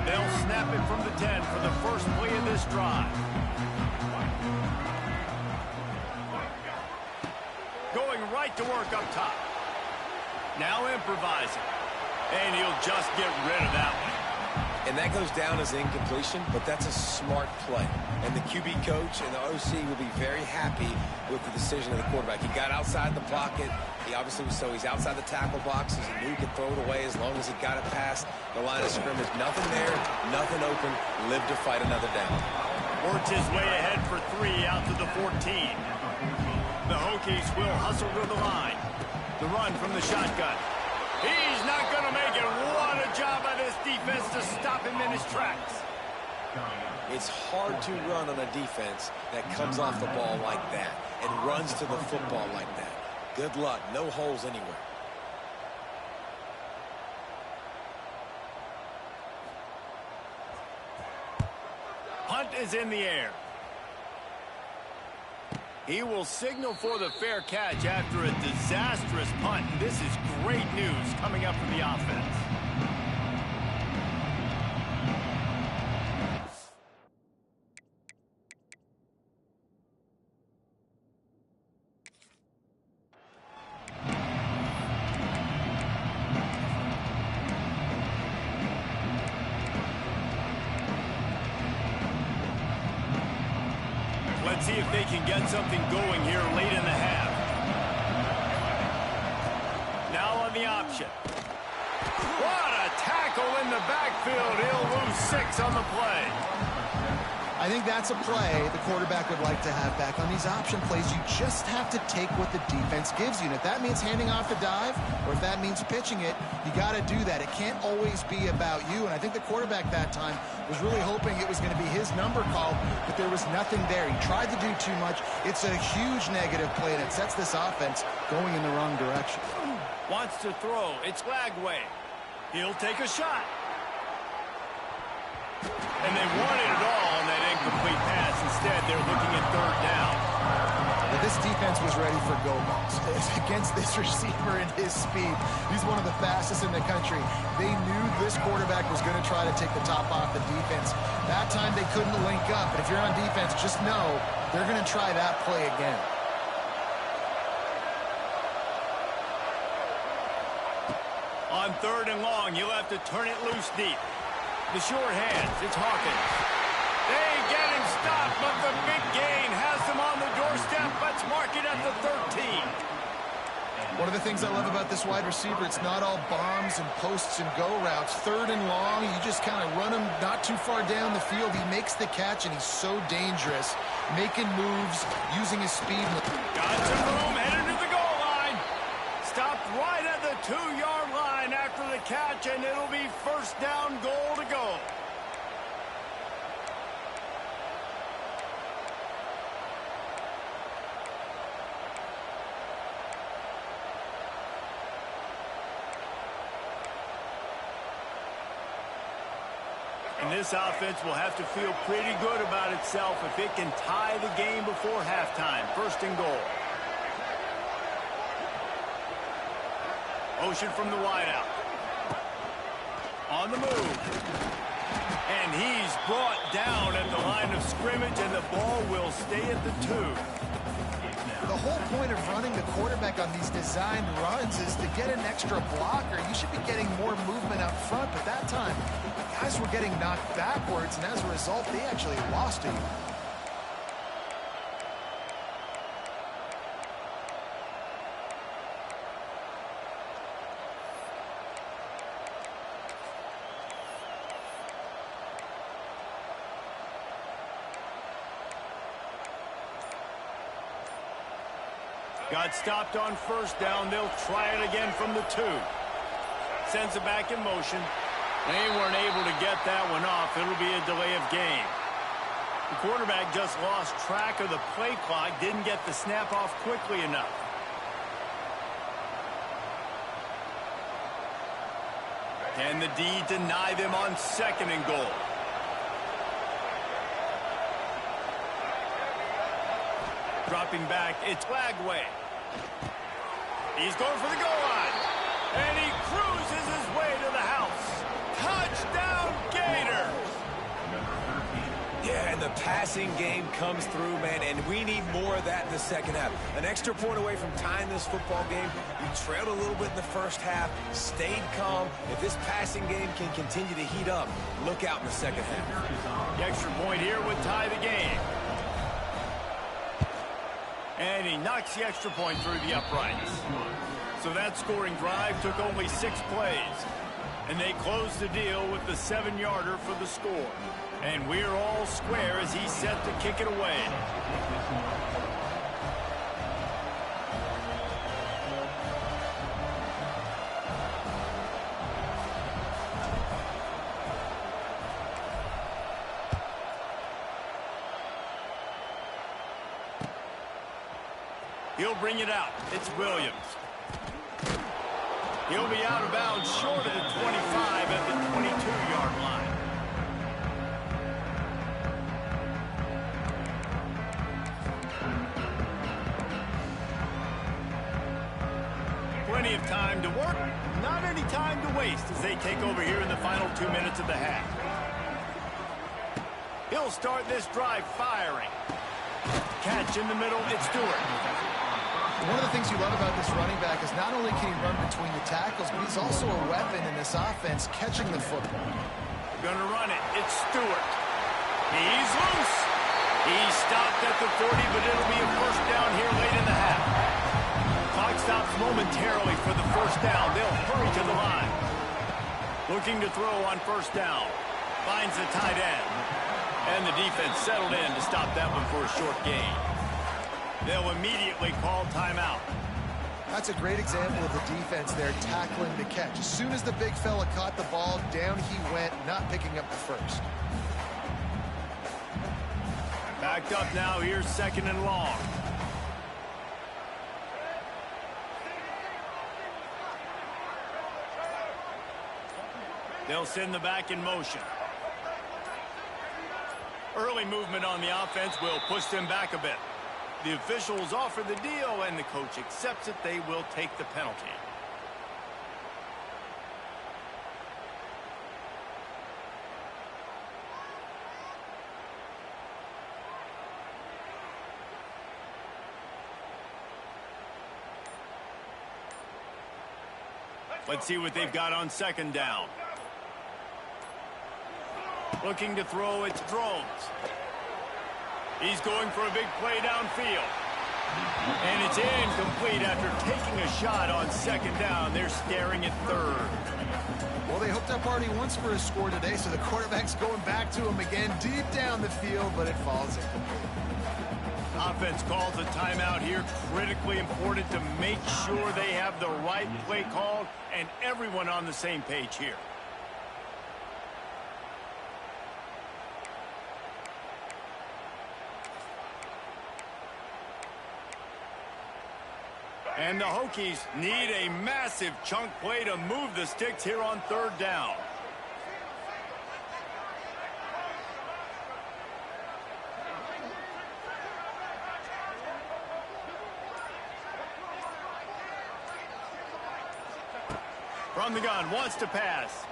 They'll snap it from the 10 for the first play of this drive. Going right to work up top. Now improvising. And he'll just get rid of that one. And that goes down as incompletion, but that's a smart play. And the QB coach and the OC will be very happy with the decision of the quarterback. He got outside the pocket. He obviously was, so he's outside the tackle boxes. He knew he could throw it away as long as he got it past the line of scrimmage. Nothing there, nothing open. Live to fight another down. Works his way ahead for 3 out to the 14. The Hokies will hustle to the line. The run from the shotgun. He's not going to make it. What a job by this defense to stop him in his tracks. It's hard to run on a defense that comes off the ball like that and runs to the football like that. Good luck. No holes anywhere. Punt is in the air. He will signal for the fair catch after a disastrous punt. This is great news coming up for the offense. Let's see if they can get something going here late in the half. Now on the option. What a tackle in the backfield. He'll lose 6 on the play. I think that's a play the quarterback would like to have back. On these option plays, you just have to take what the defense gives you. And if that means handing off the dive, or if that means pitching it, you got to do that. It can't always be about you. And I think the quarterback that time was really hoping it was going to be his number called, but there was nothing there. He tried to do too much. It's a huge negative play, and it sets this offense going in the wrong direction. Wants to throw. It's Lagway. He'll take a shot. And they wanted it all on that incomplete pass. Instead, they're looking at 3rd down. But this defense was ready for go balls. Against this receiver and his speed, he's one of the fastest in the country. They knew this quarterback was going to try to take the top off the defense. That time they couldn't link up. But if you're on defense, just know they're going to try that play again. On 3rd and long, you'll have to turn it loose deep. The short hands, it's Hawkins. They get him stopped, but the big gain has them on the doorstep. Let's mark it at the 13. One of the things I love about this wide receiver, it's not all bombs and posts and go routes. 3rd and long, you just kind of run him not too far down the field. He makes the catch, and he's so dangerous, making moves, using his speed. Got some room, headed to the goal line. Stopped right at the 2-yard line after the catch, and it'll be 1st down, goal to go. And this offense will have to feel pretty good about itself if it can tie the game before halftime. 1st and goal. Motion from the wideout. On the move. And he's brought down at the line of scrimmage, and the ball will stay at the 2. The whole point of running the quarterback on these designed runs is to get an extra blocker. You should be getting more movement up front, but that time, guys were getting knocked backwards, and as a result, they actually lost to you. Got stopped on 1st down. They'll try it again from the 2. Sends it back in motion. They weren't able to get that one off. It'll be a delay of game. The quarterback just lost track of the play clock. Didn't get the snap off quickly enough. Can the D deny them on 2nd and goal? Dropping back, it's Lagway. He's going for the goal line. And he cruises his way to the house. Touchdown, Gators! Yeah, and the passing game comes through, man, and we need more of that in the second half. An extra point away from tying this football game. We trailed a little bit in the first half, stayed calm. If this passing game can continue to heat up, look out in the second half. The extra point here would tie the game. And he knocks the extra point through the uprights. So that scoring drive took only 6 plays. And they closed the deal with the 7-yarder for the score. And we're all square as he's set to kick it away. He'll bring it out. It's Williams. He'll be out of bounds short of the 25 at the 22-yard line. Plenty of time to work, not any time to waste as they take over here in the final 2 minutes of the half. He'll start this drive firing. Catch in the middle, it's Stewart. One of the things you love about this running back is not only can he run between the tackles, but he's also a weapon in this offense catching the football. Gonna run it, it's Stewart. He's loose. He's stopped at the 40, but it'll be a first down here late in the half. Clock stops momentarily for the first down. They'll hurry to the line. Looking to throw on first down. Finds the tight end. And the defense settled in to stop that one for a short gain. They'll immediately call timeout. That's a great example of the defense there tackling the catch. As soon as the big fella caught the ball, down he went, not picking up the first. Backed up now, here's 2nd and long. They'll send the back in motion. Early movement on the offense will push them back a bit. The officials offer the deal, and the coach accepts it. They will take the penalty. Let's see what they've got on 2nd down. Looking to throw, it's Drones. He's going for a big play downfield. And it's incomplete after taking a shot on 2nd down. They're staring at 3rd. Well, they hooked up already once for a score today, so the quarterback's going back to him again deep down the field, but it falls incomplete. Offense calls a timeout here. Critically important to make sure they have the right play called and everyone on the same page here. And the Hokies need a massive chunk play to move the sticks here on 3rd down. From the gun, wants to pass.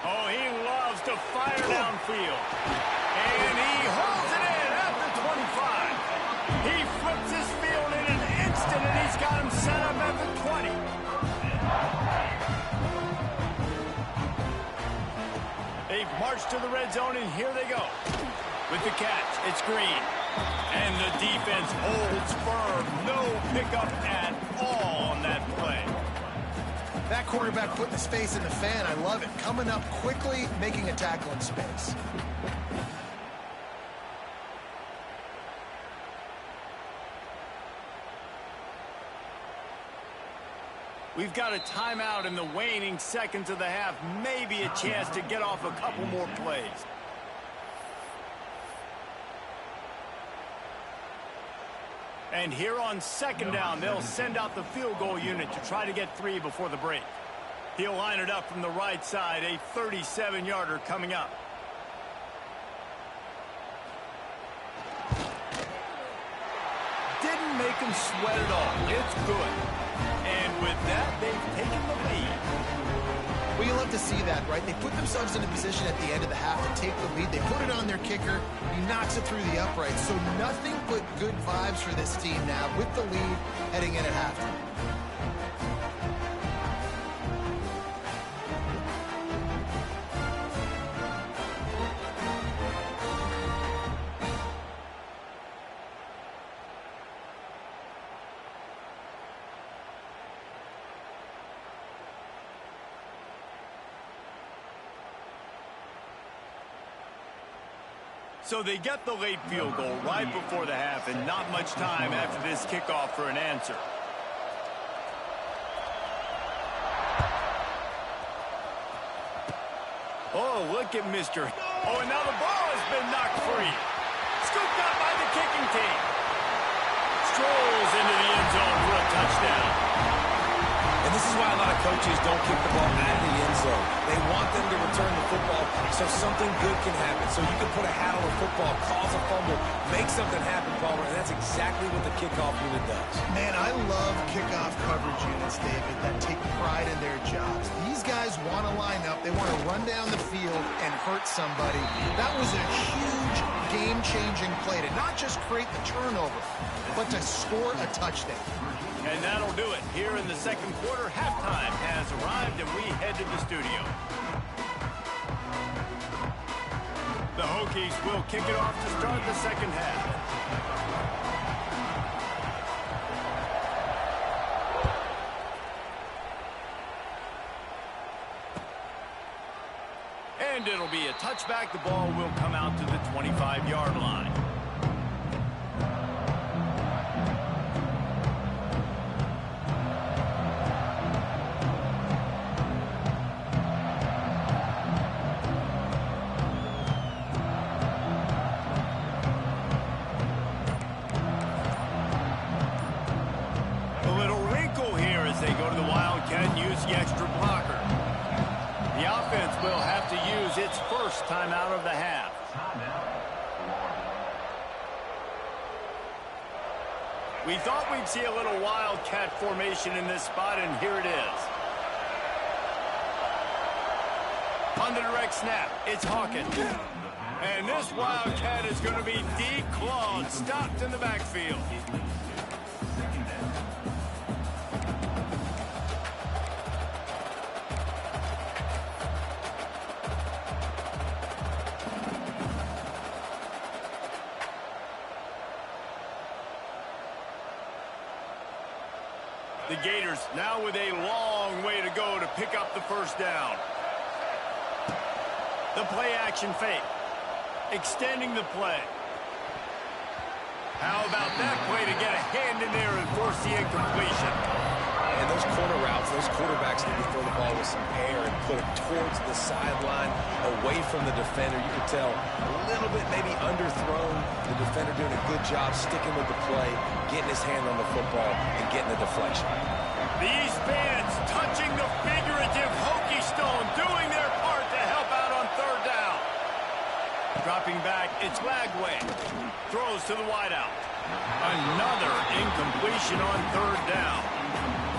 Oh, he loves to fire downfield. And he holds it in at the 25. He flips his field in an instant, and he's got him set up at the 20. They've marched to the red zone, and here they go. With the catch, it's Green. And the defense holds firm. No pickup at all on that play. That quarterback putting his face in the fan, I love it. Coming up quickly, making a tackle in space. We've got a timeout in the waning seconds of the half. Maybe a chance to get off a couple more plays. And here on 2nd down, they'll send out the field goal unit to try to get 3 before the break. He'll line it up from the right side, a 37-yarder coming up. Didn't make him sweat at all. It's good. And with that, they've taken the lead. Well, you love to see that, right? They put themselves in a position at the end of the half to take the lead. They put it on their kicker. He knocks it through the uprights. So nothing but good vibes for this team now with the lead heading in at halftime. So they get the late field goal right before the half, and not much time after this kickoff for an answer. Oh, look at Mr. Oh, and now the ball has been knocked free. Scooped up by the kicking team. Strolls into the end zone for a touchdown. And this is why a lot of coaches don't kick the ball out of the end zone. They want them to return the football so something good can happen. So you can put a hat on a football, cause a fumble, make something happen, Palmer, and that's exactly what the kickoff unit does. Man, I love kickoff coverage units, David, that take pride in their jobs. These guys want to line up. They want to run down the field and hurt somebody. That was a huge game-changing play to not just create the turnover, but to score a touchdown. And that'll do it. Here in the second quarter, halftime has arrived, and we head to the studio. The Hokies will kick it off to start the second half. And it'll be a touchback. The ball will come out to the 25-yard line. Its first timeout of the half. We thought we'd see a little wildcat formation in this spot, and here it is. On the direct snap, it's Hawkins. And this wildcat is going to be declawed, stopped in the backfield. The Gators now with a long way to go to pick up the first down. The play action fake. Extending the play. How about that play to get a hand in there and force the incompletion? And those corner routes, those quarterbacks need to throw the ball with some air and put it towards the sideline, away from the defender. You can tell a little bit maybe underthrown. The defender doing a good job sticking with the play, getting his hand on the football, and getting the deflection. These fans touching the figurative Hokie stone, doing their part to help out on third down. Dropping back, it's Lagway. Throws to the wideout. Another incompletion on third down.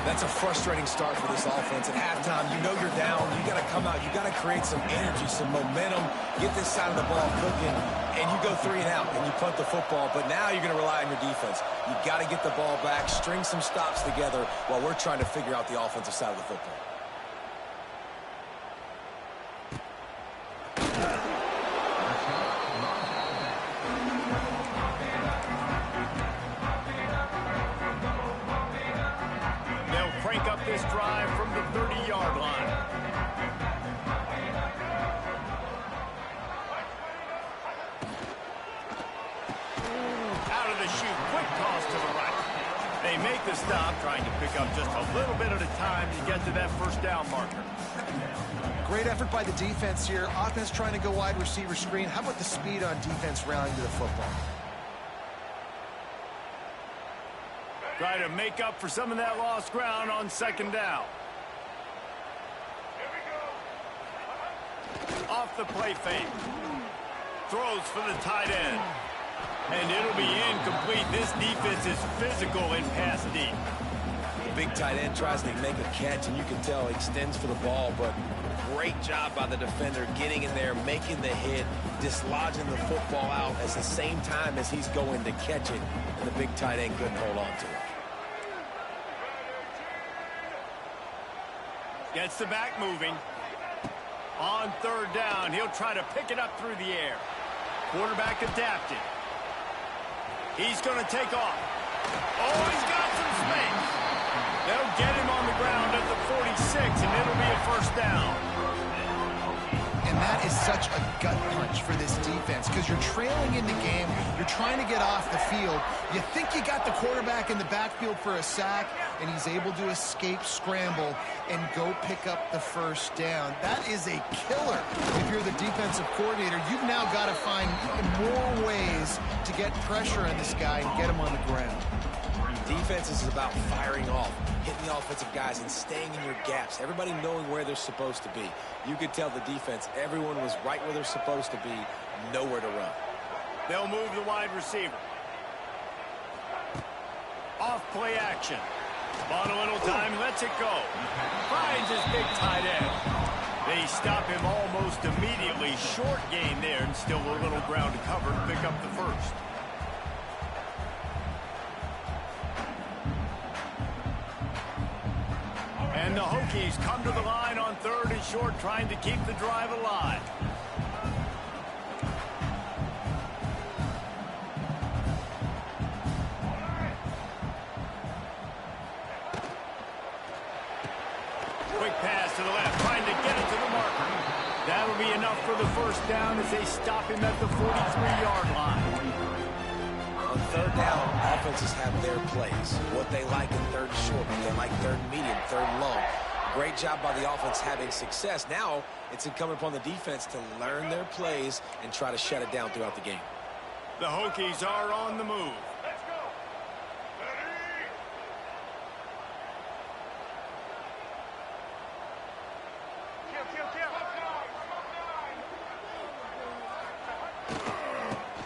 That's a frustrating start for this offense. At halftime, you know you're down. You got to come out. You got to create some energy, some momentum, get this side of the ball cooking, and you go 3 and out, and you punt the football. But now you're going to rely on your defense. You got to get the ball back, string some stops together while we're trying to figure out the offensive side of the football. This drive from the 30-yard line. Out of the chute, quick toss to the right. They make the stop, trying to pick up just a little bit at a time to get to that first down marker. Great effort by the defense here. Offense trying to go wide receiver screen. How about the speed on defense rallying to the football? Try to make up for some of that lost ground on second down. off the play fake. Throws for the tight end. And it'll be incomplete. This defense is physical and pass deep. The big tight end tries to make a catch, and you can tell he extends for the ball, but great job by the defender getting in there, making the hit, dislodging the football out at the same time as he's going to catch it, and the big tight end couldn't hold on to it. Gets the back moving. On third down, he'll try to pick it up through the air. Quarterback adapted. He's going to take off. Oh, he's got some space. They'll get him on the ground at the 46, and it'll be a first down. And that is such a gut punch for this defense because you're trailing in the game. You're trying to get off the field. You think you got the quarterback in the backfield for a sack, and he's able to escape scramble and go pick up the first down. That is a killer. If you're the defensive coordinator, you've now got to find more ways to get pressure on this guy and get him on the ground. Defense is about firing off, hitting the offensive guys, and staying in your gaps. Everybody knowing where they're supposed to be. You could tell the defense, everyone was right where they're supposed to be, nowhere to run. They'll move the wide receiver. Off play action. On a little time, lets it go. Finds his big tight end. They stop him almost immediately. Short gain there, and still a little ground to cover to pick up the first. And the Hokies come to the line on third and short, trying to keep the drive alive. Quick pass to the left, trying to get it to the marker. That'll be enough for the first down as they stop him at the 43-yard line. On third down, offenses have their plays. What they like in third and short, what they like third and medium, third and long. Great job by the offense having success. Now it's incumbent upon the defense to learn their plays and try to shut it down throughout the game. The Hokies are on the move.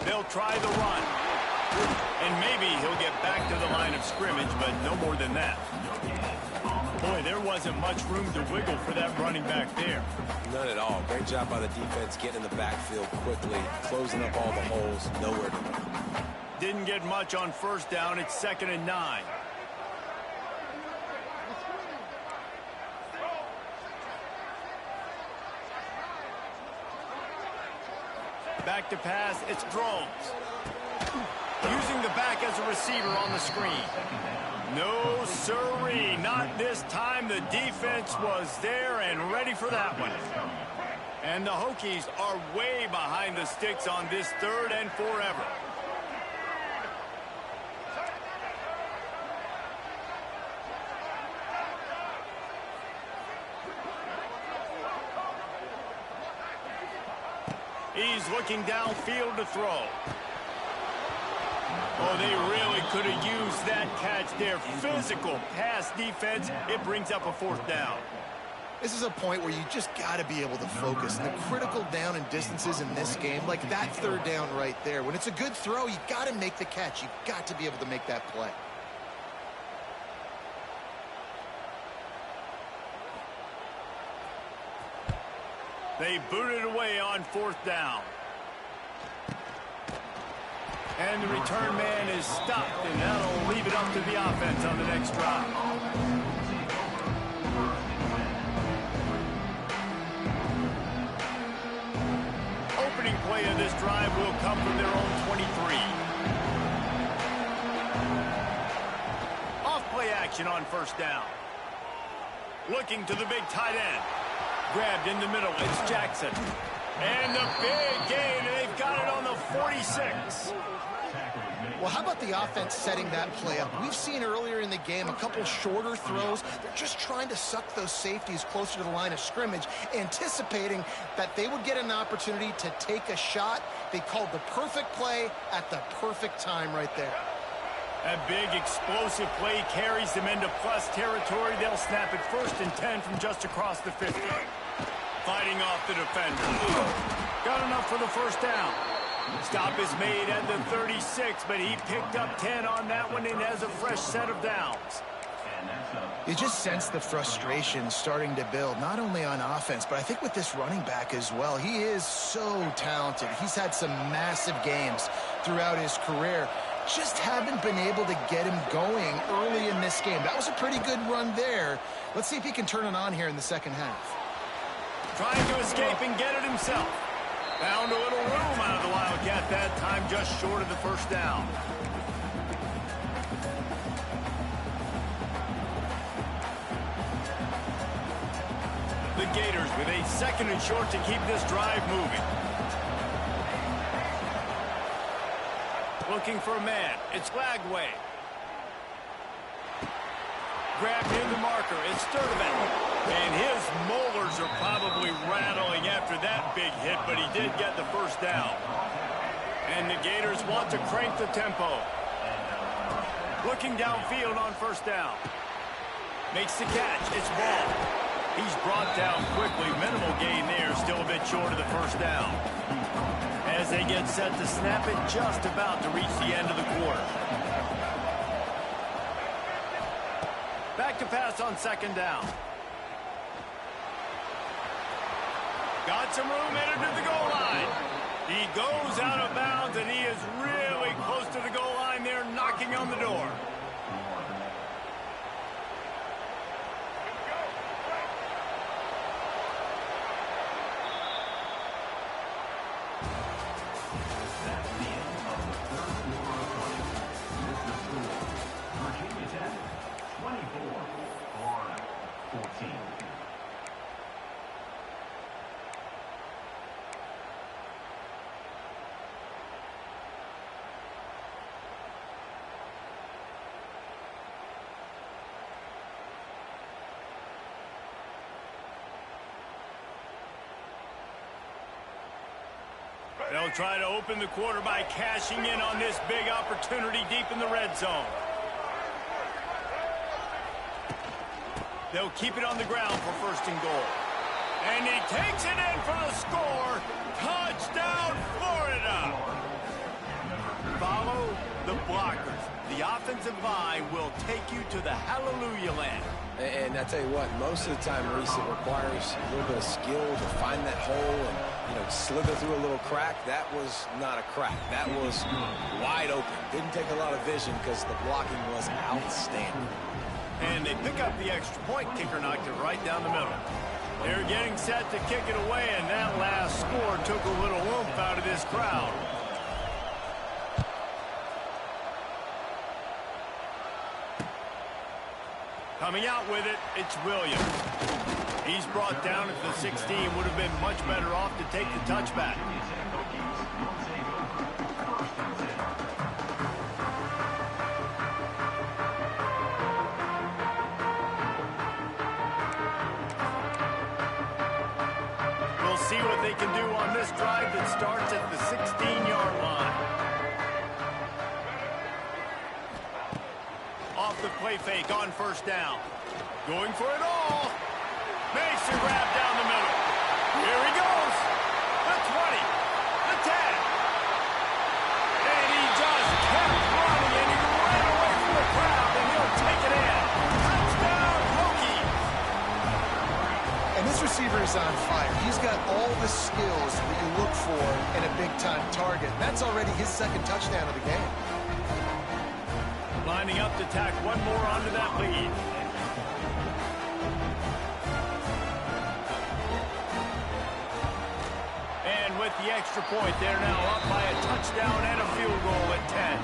They'll try the run. And maybe he'll get back to the line of scrimmage, but no more than that. Boy, there wasn't much room to wiggle for that running back there. None at all. Great job by the defense getting in the backfield quickly, closing up all the holes, nowhere to run. Didn't get much on first down. It's 2nd and 9. Back to pass, it's Drones. Using the back as a receiver on the screen. No siree, not this time. The defense was there and ready for that one. And the Hokies are way behind the sticks on this 3rd and forever. He's looking downfield to throw. Oh, they really could have used that catch there. Physical pass defense. It brings up a 4th down. This is a point where you just got to be able to focus. And the critical down and distances in this game, like that 3rd down right there. When it's a good throw, you got to make the catch. You've got to be able to make that play. They booted away on 4th down. And the return man is stopped, and that'll leave it up to the offense on the next drive. Opening play of this drive will come from their own 23. Off play action on 1st down. Looking to the big tight end. Grabbed in the middle, it's Jackson. And the big gain, and they've got it on the 46. Well, how about the offense setting that play up? We've seen earlier in the game a couple shorter throws. They're just trying to suck those safeties closer to the line of scrimmage, anticipating that they would get an opportunity to take a shot. They called the perfect play at the perfect time right there. That big explosive play carries them into plus territory. They'll snap it 1st and 10 from just across the 50. fighting off the defender. Got enough for the first down. Stop is made at the 36, but he picked up 10 on that one and has a fresh set of downs. You just sense the frustration starting to build, not only on offense, but I think with this running back as well. He is so talented. He's had some massive games throughout his career. Just haven't been able to get him going early in this game. That was a pretty good run there. Let's see if he can turn it on here in the second half. Trying to escape and get it himself. Found a little room out of the Wildcat that time, just short of the first down. The Gators with a 2nd and short to keep this drive moving. Looking for a man. It's Lagway. Grabbed near the marker. It's Sturdivant. And his molars are probably rattling after that big hit, but he did get the first down. And the Gators want to crank the tempo. Looking downfield on first down. Makes the catch. It's Ball. He's brought down quickly. Minimal gain there. Still a bit short of the first down. As they get set to snap it, just about to reach the end of the quarter. Back to pass on 2nd down. Got some room headed to the goal line. He goes out of bounds, and he is really close to the goal line there, knocking on the door. They'll try to open the quarter by cashing in on this big opportunity deep in the red zone. They'll keep it on the ground for 1st and goal. And he takes it in for the score. Touchdown, Florida! Follow the blockers. The offensive line will take you to the hallelujah land. And I tell you what, most of the time, Reese, it requires a little bit of skill to find that hole and, slither through a little crack. That was not a crack. That was wide open. Didn't take a lot of vision because the blocking was outstanding. And they pick up the extra point. Kicker knocked it right down the middle. They're getting set to kick it away, and that last score took a little oomph out of this crowd. Coming out with it, it's Williams. He's brought down at the 16. Would have been much better off to take the touchback. We'll see what they can do on this drive that starts at the 16-yard line. Off the play fake on 1st down. Going for it all. Makes a grab down the middle. Here he goes. The 20. The 10. And he just kept running, and he ran away from the crowd, and he'll take it in. Touchdown, Hokies. And this receiver is on fire. He's got all the skills that you look for in a big-time target. That's already his 2nd touchdown of the game. Lining up to tack one more onto that lead. And with the extra point, they're now up by a touchdown and a field goal at 10.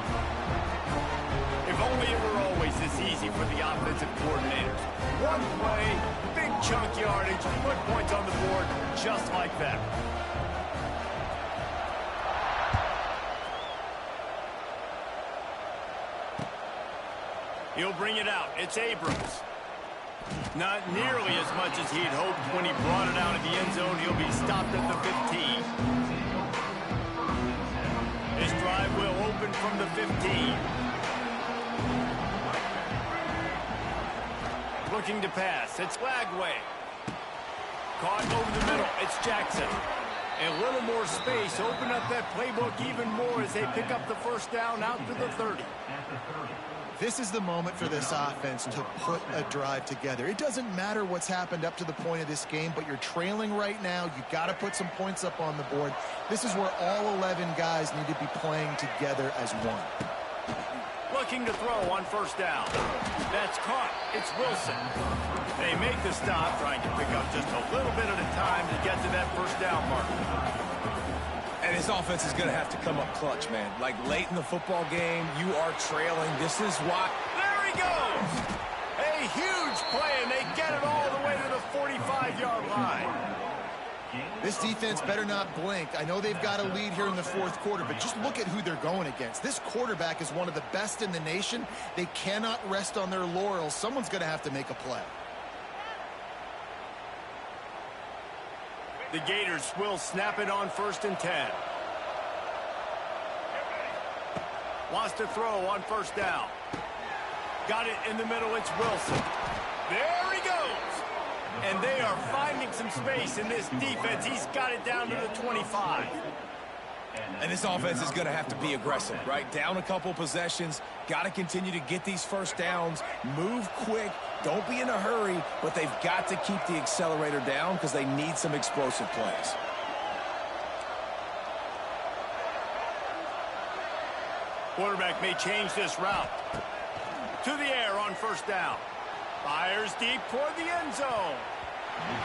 If only it were always this easy for the offensive coordinators. One play, big chunk yardage, put points on the board just like that. He'll bring it out. It's Abrams. Not nearly as much as he'd hoped when he brought it out of the end zone. He'll be stopped at the 15. This drive will open from the 15. Looking to pass. It's Lagway. Caught over the middle. It's Jackson. A little more space. Open up that playbook even more as they pick up the first down out to the 30. This is the moment for this offense to put a drive together. It doesn't matter what's happened up to the point of this game, but you're trailing right now. You got to put some points up on the board. This is where all 11 guys need to be playing together as one. Looking to throw on first down. That's caught. It's Wilson. They make the stop, trying to pick up just a little bit at a time to get to that first down mark. And this offense is going to have to come up clutch, man. Like late in the football game, you are trailing. This is why. There he goes. A huge play, and they get it all the way to the 45-yard line. This defense better not blink. I know they've got a lead here in the fourth quarter, but just look at who they're going against. This quarterback is one of the best in the nation. They cannot rest on their laurels. Someone's going to have to make a play. The Gators will snap it on 1st and 10. Wants to throw on first down. Got it in the middle. It's Wilson. There he goes. And they are finding some space in this defense. He's got it down to the 25. And this offense is going to have to be aggressive, right? Down a couple possessions. Got to continue to get these first downs. Move quick. Don't be in a hurry, but they've got to keep the accelerator down because they need some explosive plays. Quarterback may change this route. To the air on first down. Fires deep toward the end zone.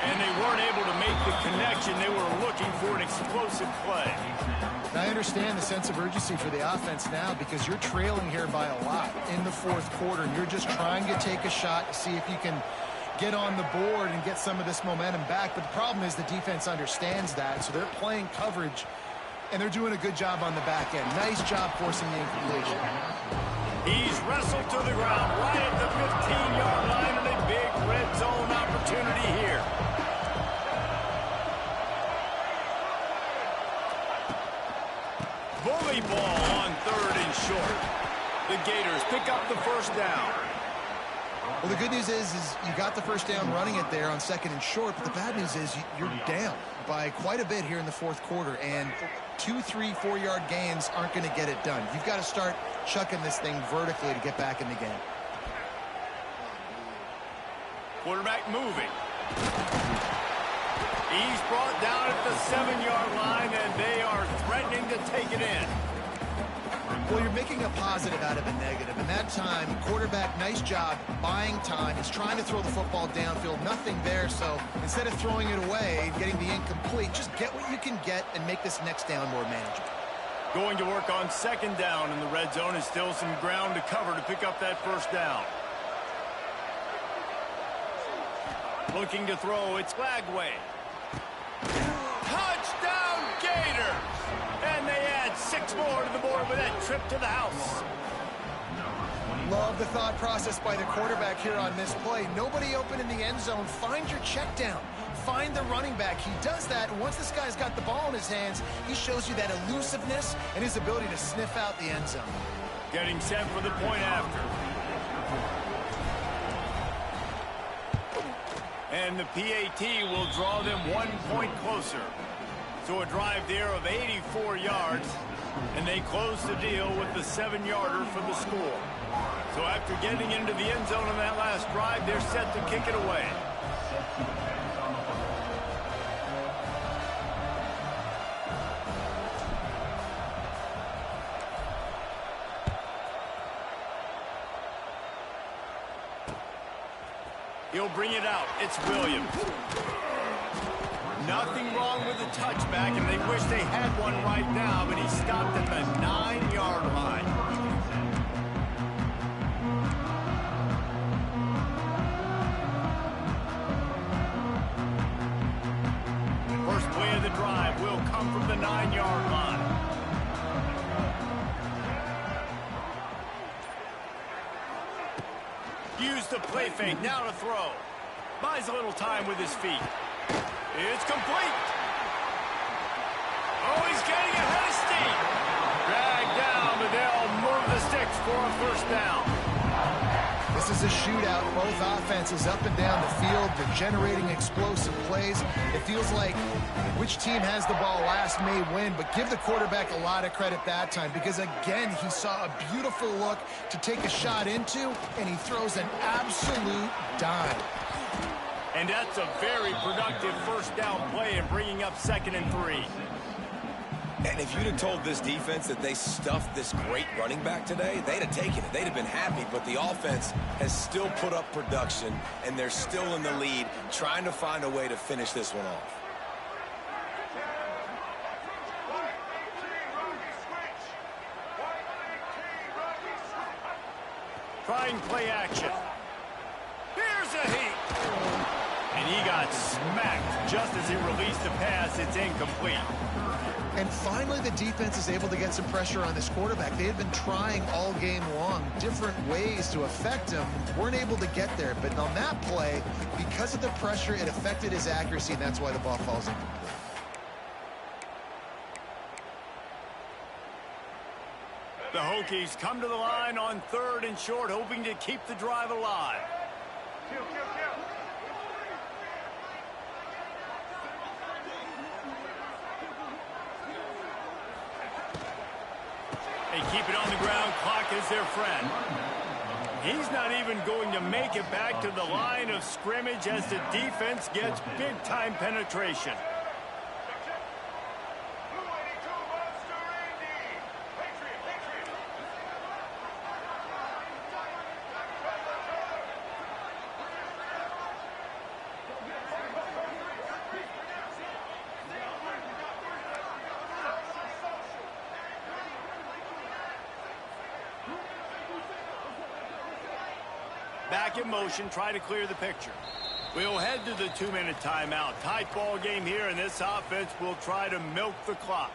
And they weren't able to make the connection. They were looking for an explosive play. I understand the sense of urgency for the offense now because you're trailing here by a lot in the fourth quarter, and you're just trying to take a shot to see if you can get on the board and get some of this momentum back. But the problem is the defense understands that, so they're playing coverage, and they're doing a good job on the back end. Nice job forcing the incompletion. He's wrestled to the ground right at the 15-yard line, and a big red zone opportunity here. Bully ball on 3rd and short. The Gators pick up the first down. Well, the good news is you got the first down running it there on 2nd and short, but the bad news is you're down by quite a bit here in the fourth quarter, and 2, 3, 4-yard gains aren't going to get it done. You've got to start chucking this thing vertically to get back in the game. Quarterback moving. He's brought down at the 7-yard line, and they are threatening to take it in. Well, you're making a positive out of a negative. And that time, quarterback, nice job buying time. He's trying to throw the football downfield. Nothing there, so instead of throwing it away and getting the incomplete, just get what you can get and make this next down more manageable. Going to work on 2nd down in the red zone is still some ground to cover to pick up that first down. Looking to throw, it's Glagway. Touchdown Gators! And they add 6 more to the board with that trip to the house. Love the thought process by the quarterback here on this play. Nobody open in the end zone. Find your check down. Find the running back. He does that, and once this guy's got the ball in his hands, he shows you that elusiveness and his ability to sniff out the end zone. Getting set for the point after. And the PAT will draw them 1 point closer. So a drive there of 84 yards, and they close the deal with the 7-yarder for the score. So after getting into the end zone on that last drive, they're set to kick it away. He'll bring it out. It's Williams. Nothing wrong with the touchback, and they wish they had one right now, but he stopped at the 9-yard line. First play of the drive will come from the 9-yard line. Use the play fake, now to throw. Buys a little time with his feet. It's complete. Oh, he's getting ahead of steam. Dragged down, but they'll move the sticks for a first down. This This is a shootout. Both offenses up and down the field. They're generating explosive plays. It feels like which team has the ball last may win, but give the quarterback a lot of credit that time because, again, he saw a beautiful look to take a shot into, and he throws an absolute dime. And that's a very productive first down play and bringing up 2nd and 3. And if you'd have told this defense that they stuffed this great running back today, they'd have taken it. They'd have been happy, but the offense has still put up production, and they're still in the lead, trying to find a way to finish this one off. Trying play action. Here's a heat. And he got smacked just as he released the pass. It's incomplete. And finally, the defense is able to get some pressure on this quarterback. They had been trying all game long different ways to affect him. Weren't able to get there. But on that play, because of the pressure, it affected his accuracy, and that's why the ball falls incomplete. The Hokies come to the line on 3rd and short, hoping to keep the drive alive. They keep it on the ground. Clock is their friend. He's not even going to make it back to the line of scrimmage as the defense gets big-time penetration. Back in motion, try to clear the picture. We'll head to the 2-minute timeout. Tight ball game here, and this offense will try to milk the clock.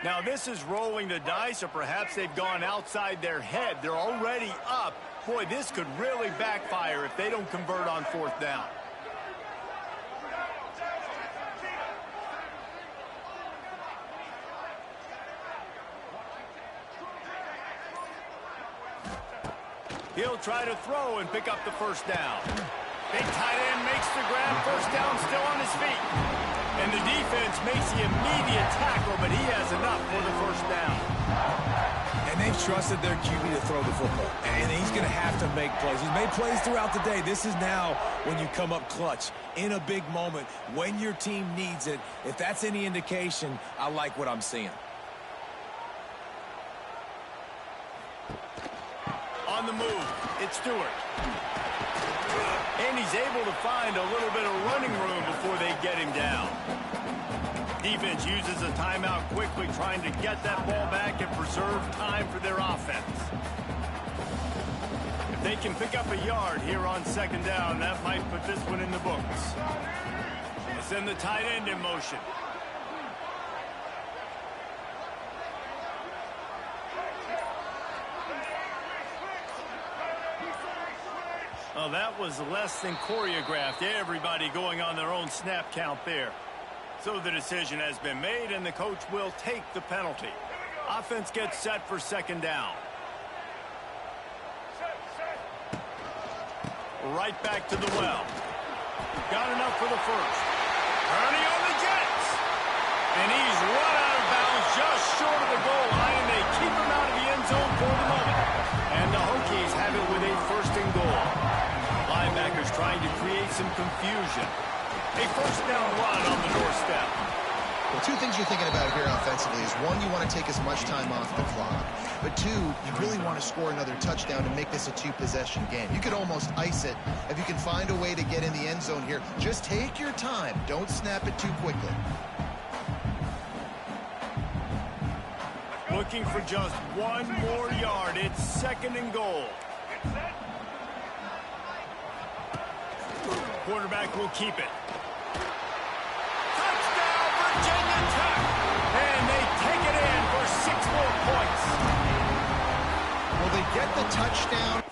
Now this is rolling the dice, or perhaps they've gone outside their head. They're already up. Boy, this could really backfire if they don't convert on 4th down. He'll try to throw and pick up the first down. Big tight end makes the grab. First down, still on his feet. And the defense makes the immediate tackle, but he has enough for the first down. And they've trusted their QB to throw the football. And he's going to have to make plays. He's made plays throughout the day. This is now when you come up clutch in a big moment when your team needs it. If that's any indication, I like what I'm seeing. On the move, it's Stewart. And he's able to find a little bit of running room before they get him down. Defense uses a timeout quickly, trying to get that ball back and preserve time for their offense. If they can pick up a yard here on 2nd down, that might put this one in the books. They send the tight end in motion. Oh, that was less than choreographed. Everybody going on their own snap count there. So the decision has been made, and the coach will take the penalty. Offense gets set for 2nd down. Right back to the well. Got enough for the first. Ernie on the Jets. And he's run out of bounds just short of the goal line, and they keep him out of the end zone for the moment. And the Hokies have it with a 1st and goal. Linebackers trying to create some confusion. A 1st down run on the doorstep. Well, 2 things you're thinking about here offensively is, 1, you want to take as much time off the clock. But 2, you really want to score another touchdown to make this a 2-possession game. You could almost ice it if you can find a way to get in the end zone here. Just take your time. Don't snap it too quickly. Looking for just 1 more yard. It's 2nd and goal. Quarterback will keep it. Touchdown, Virginia Tech! touchdown.